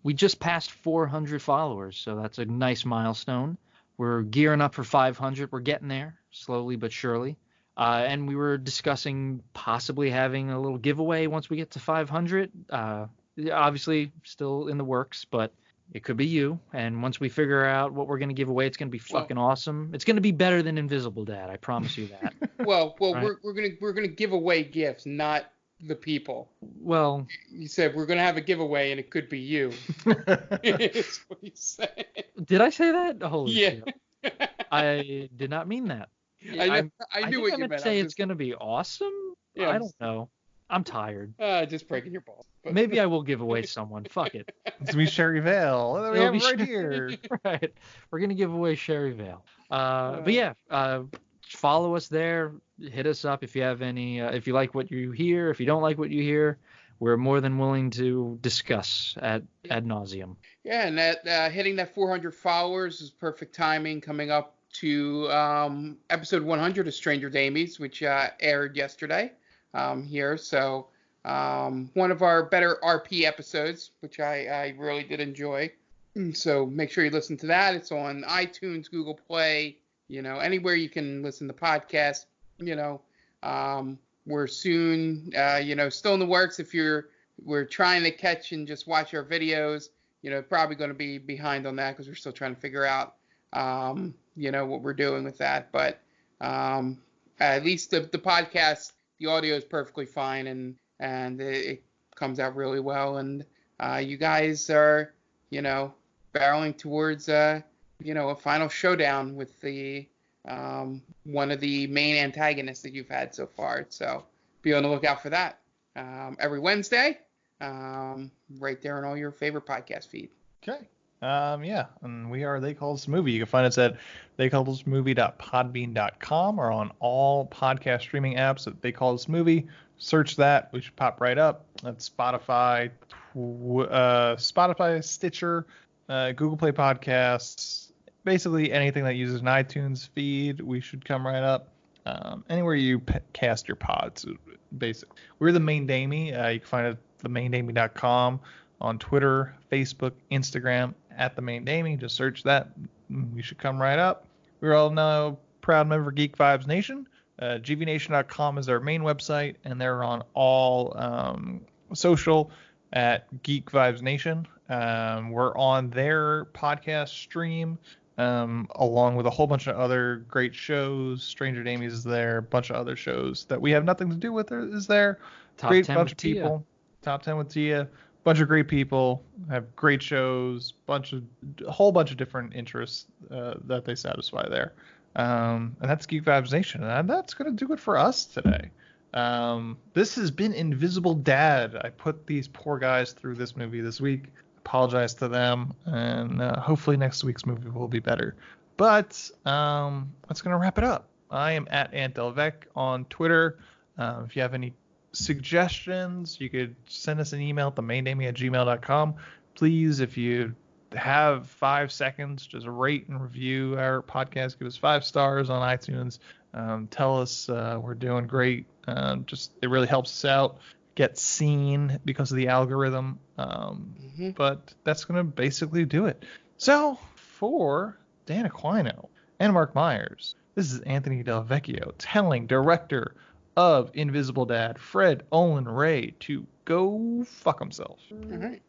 We just passed 400 followers, so that's a nice milestone. We're gearing up for 500. We're getting there, slowly but surely. And we were discussing possibly having a little giveaway once we get to 500. Obviously, still in the works, but it could be you. And once we figure out what we're going to give away, it's going to be fucking awesome. It's going to be better than Invisible Dad. I promise you that. Well, right? we're gonna give away gifts, not the people. Well, you said we're gonna have a giveaway, and it could be you. That's what you said. Did I say that? Holy shit. I did not mean that. I knew what you meant. Say it's gonna be awesome. Yeah, I don't know. I'm tired. Just breaking your balls. But... Maybe I will give away someone. Fuck it. It's me, Sherry Vale. We have it right here. Right. We're gonna give away Sherry Vale. But yeah, follow us there. Hit us up if you have any. If you like what you hear. If you don't like what you hear, we're more than willing to discuss ad nauseum. Yeah, and that hitting that 400 followers is perfect timing. Coming up to episode 100 of Stranger Damies, which aired yesterday. Here, so one of our better RP episodes, which I really did enjoy. So make sure you listen to that. It's on iTunes, Google Play, anywhere you can listen to podcasts. We're soon, still in the works. If we're trying to catch and just watch our videos, probably going to be behind on that because we're still trying to figure out, what we're doing with that. But at least the podcast. The audio is perfectly fine, and it comes out really well. And you guys are, barreling towards, a final showdown with the one of the main antagonists that you've had so far. So be on the lookout for that. Every Wednesday, right there on all your favorite podcast feed. Okay. Yeah, and we are They Call This Movie. You can find us at theycallthismovie.podbean.com or on all podcast streaming apps at They Call This Movie. Search that. We should pop right up. That's Spotify, Stitcher, Google Play Podcasts, basically anything that uses an iTunes feed, we should come right up. Anywhere you cast your pods, basically. We're The Main Damie. You can find it at themaindamie.com. On Twitter, Facebook, Instagram, at The Main Damie. Just search that. We should come right up. We're all now proud member of Geek Vibes Nation. GVNation.com is our main website, and they're on all social at Geek Vibes Nation. We're on their podcast stream, along with a whole bunch of other great shows. Stranger Damie's is there. A bunch of other shows that we have nothing to do with is there. Top Great 10 bunch with of people. Top 10 with Tia. Bunch of great people, have great shows, a whole bunch of different interests that they satisfy there. And that's Geek Vibes Nation, and that's going to do it for us today. This has been Invisible Dad. I put these poor guys through this movie this week. Apologize to them, and hopefully next week's movie will be better. But that's going to wrap it up. I am at AntDelvec on Twitter. If you have any suggestions, you could send us an email at themaindamie@gmail.com. Please, if you have 5 seconds, just rate and review our podcast. Give us 5 stars on iTunes. Tell us we're doing great. It really helps us out. Get seen because of the algorithm. But that's going to basically do it. So for Dan Aquino and Mark Myers, this is Anthony Del Vecchio telling director of Invisible Dad, Olen Ray, to go fuck himself. All right.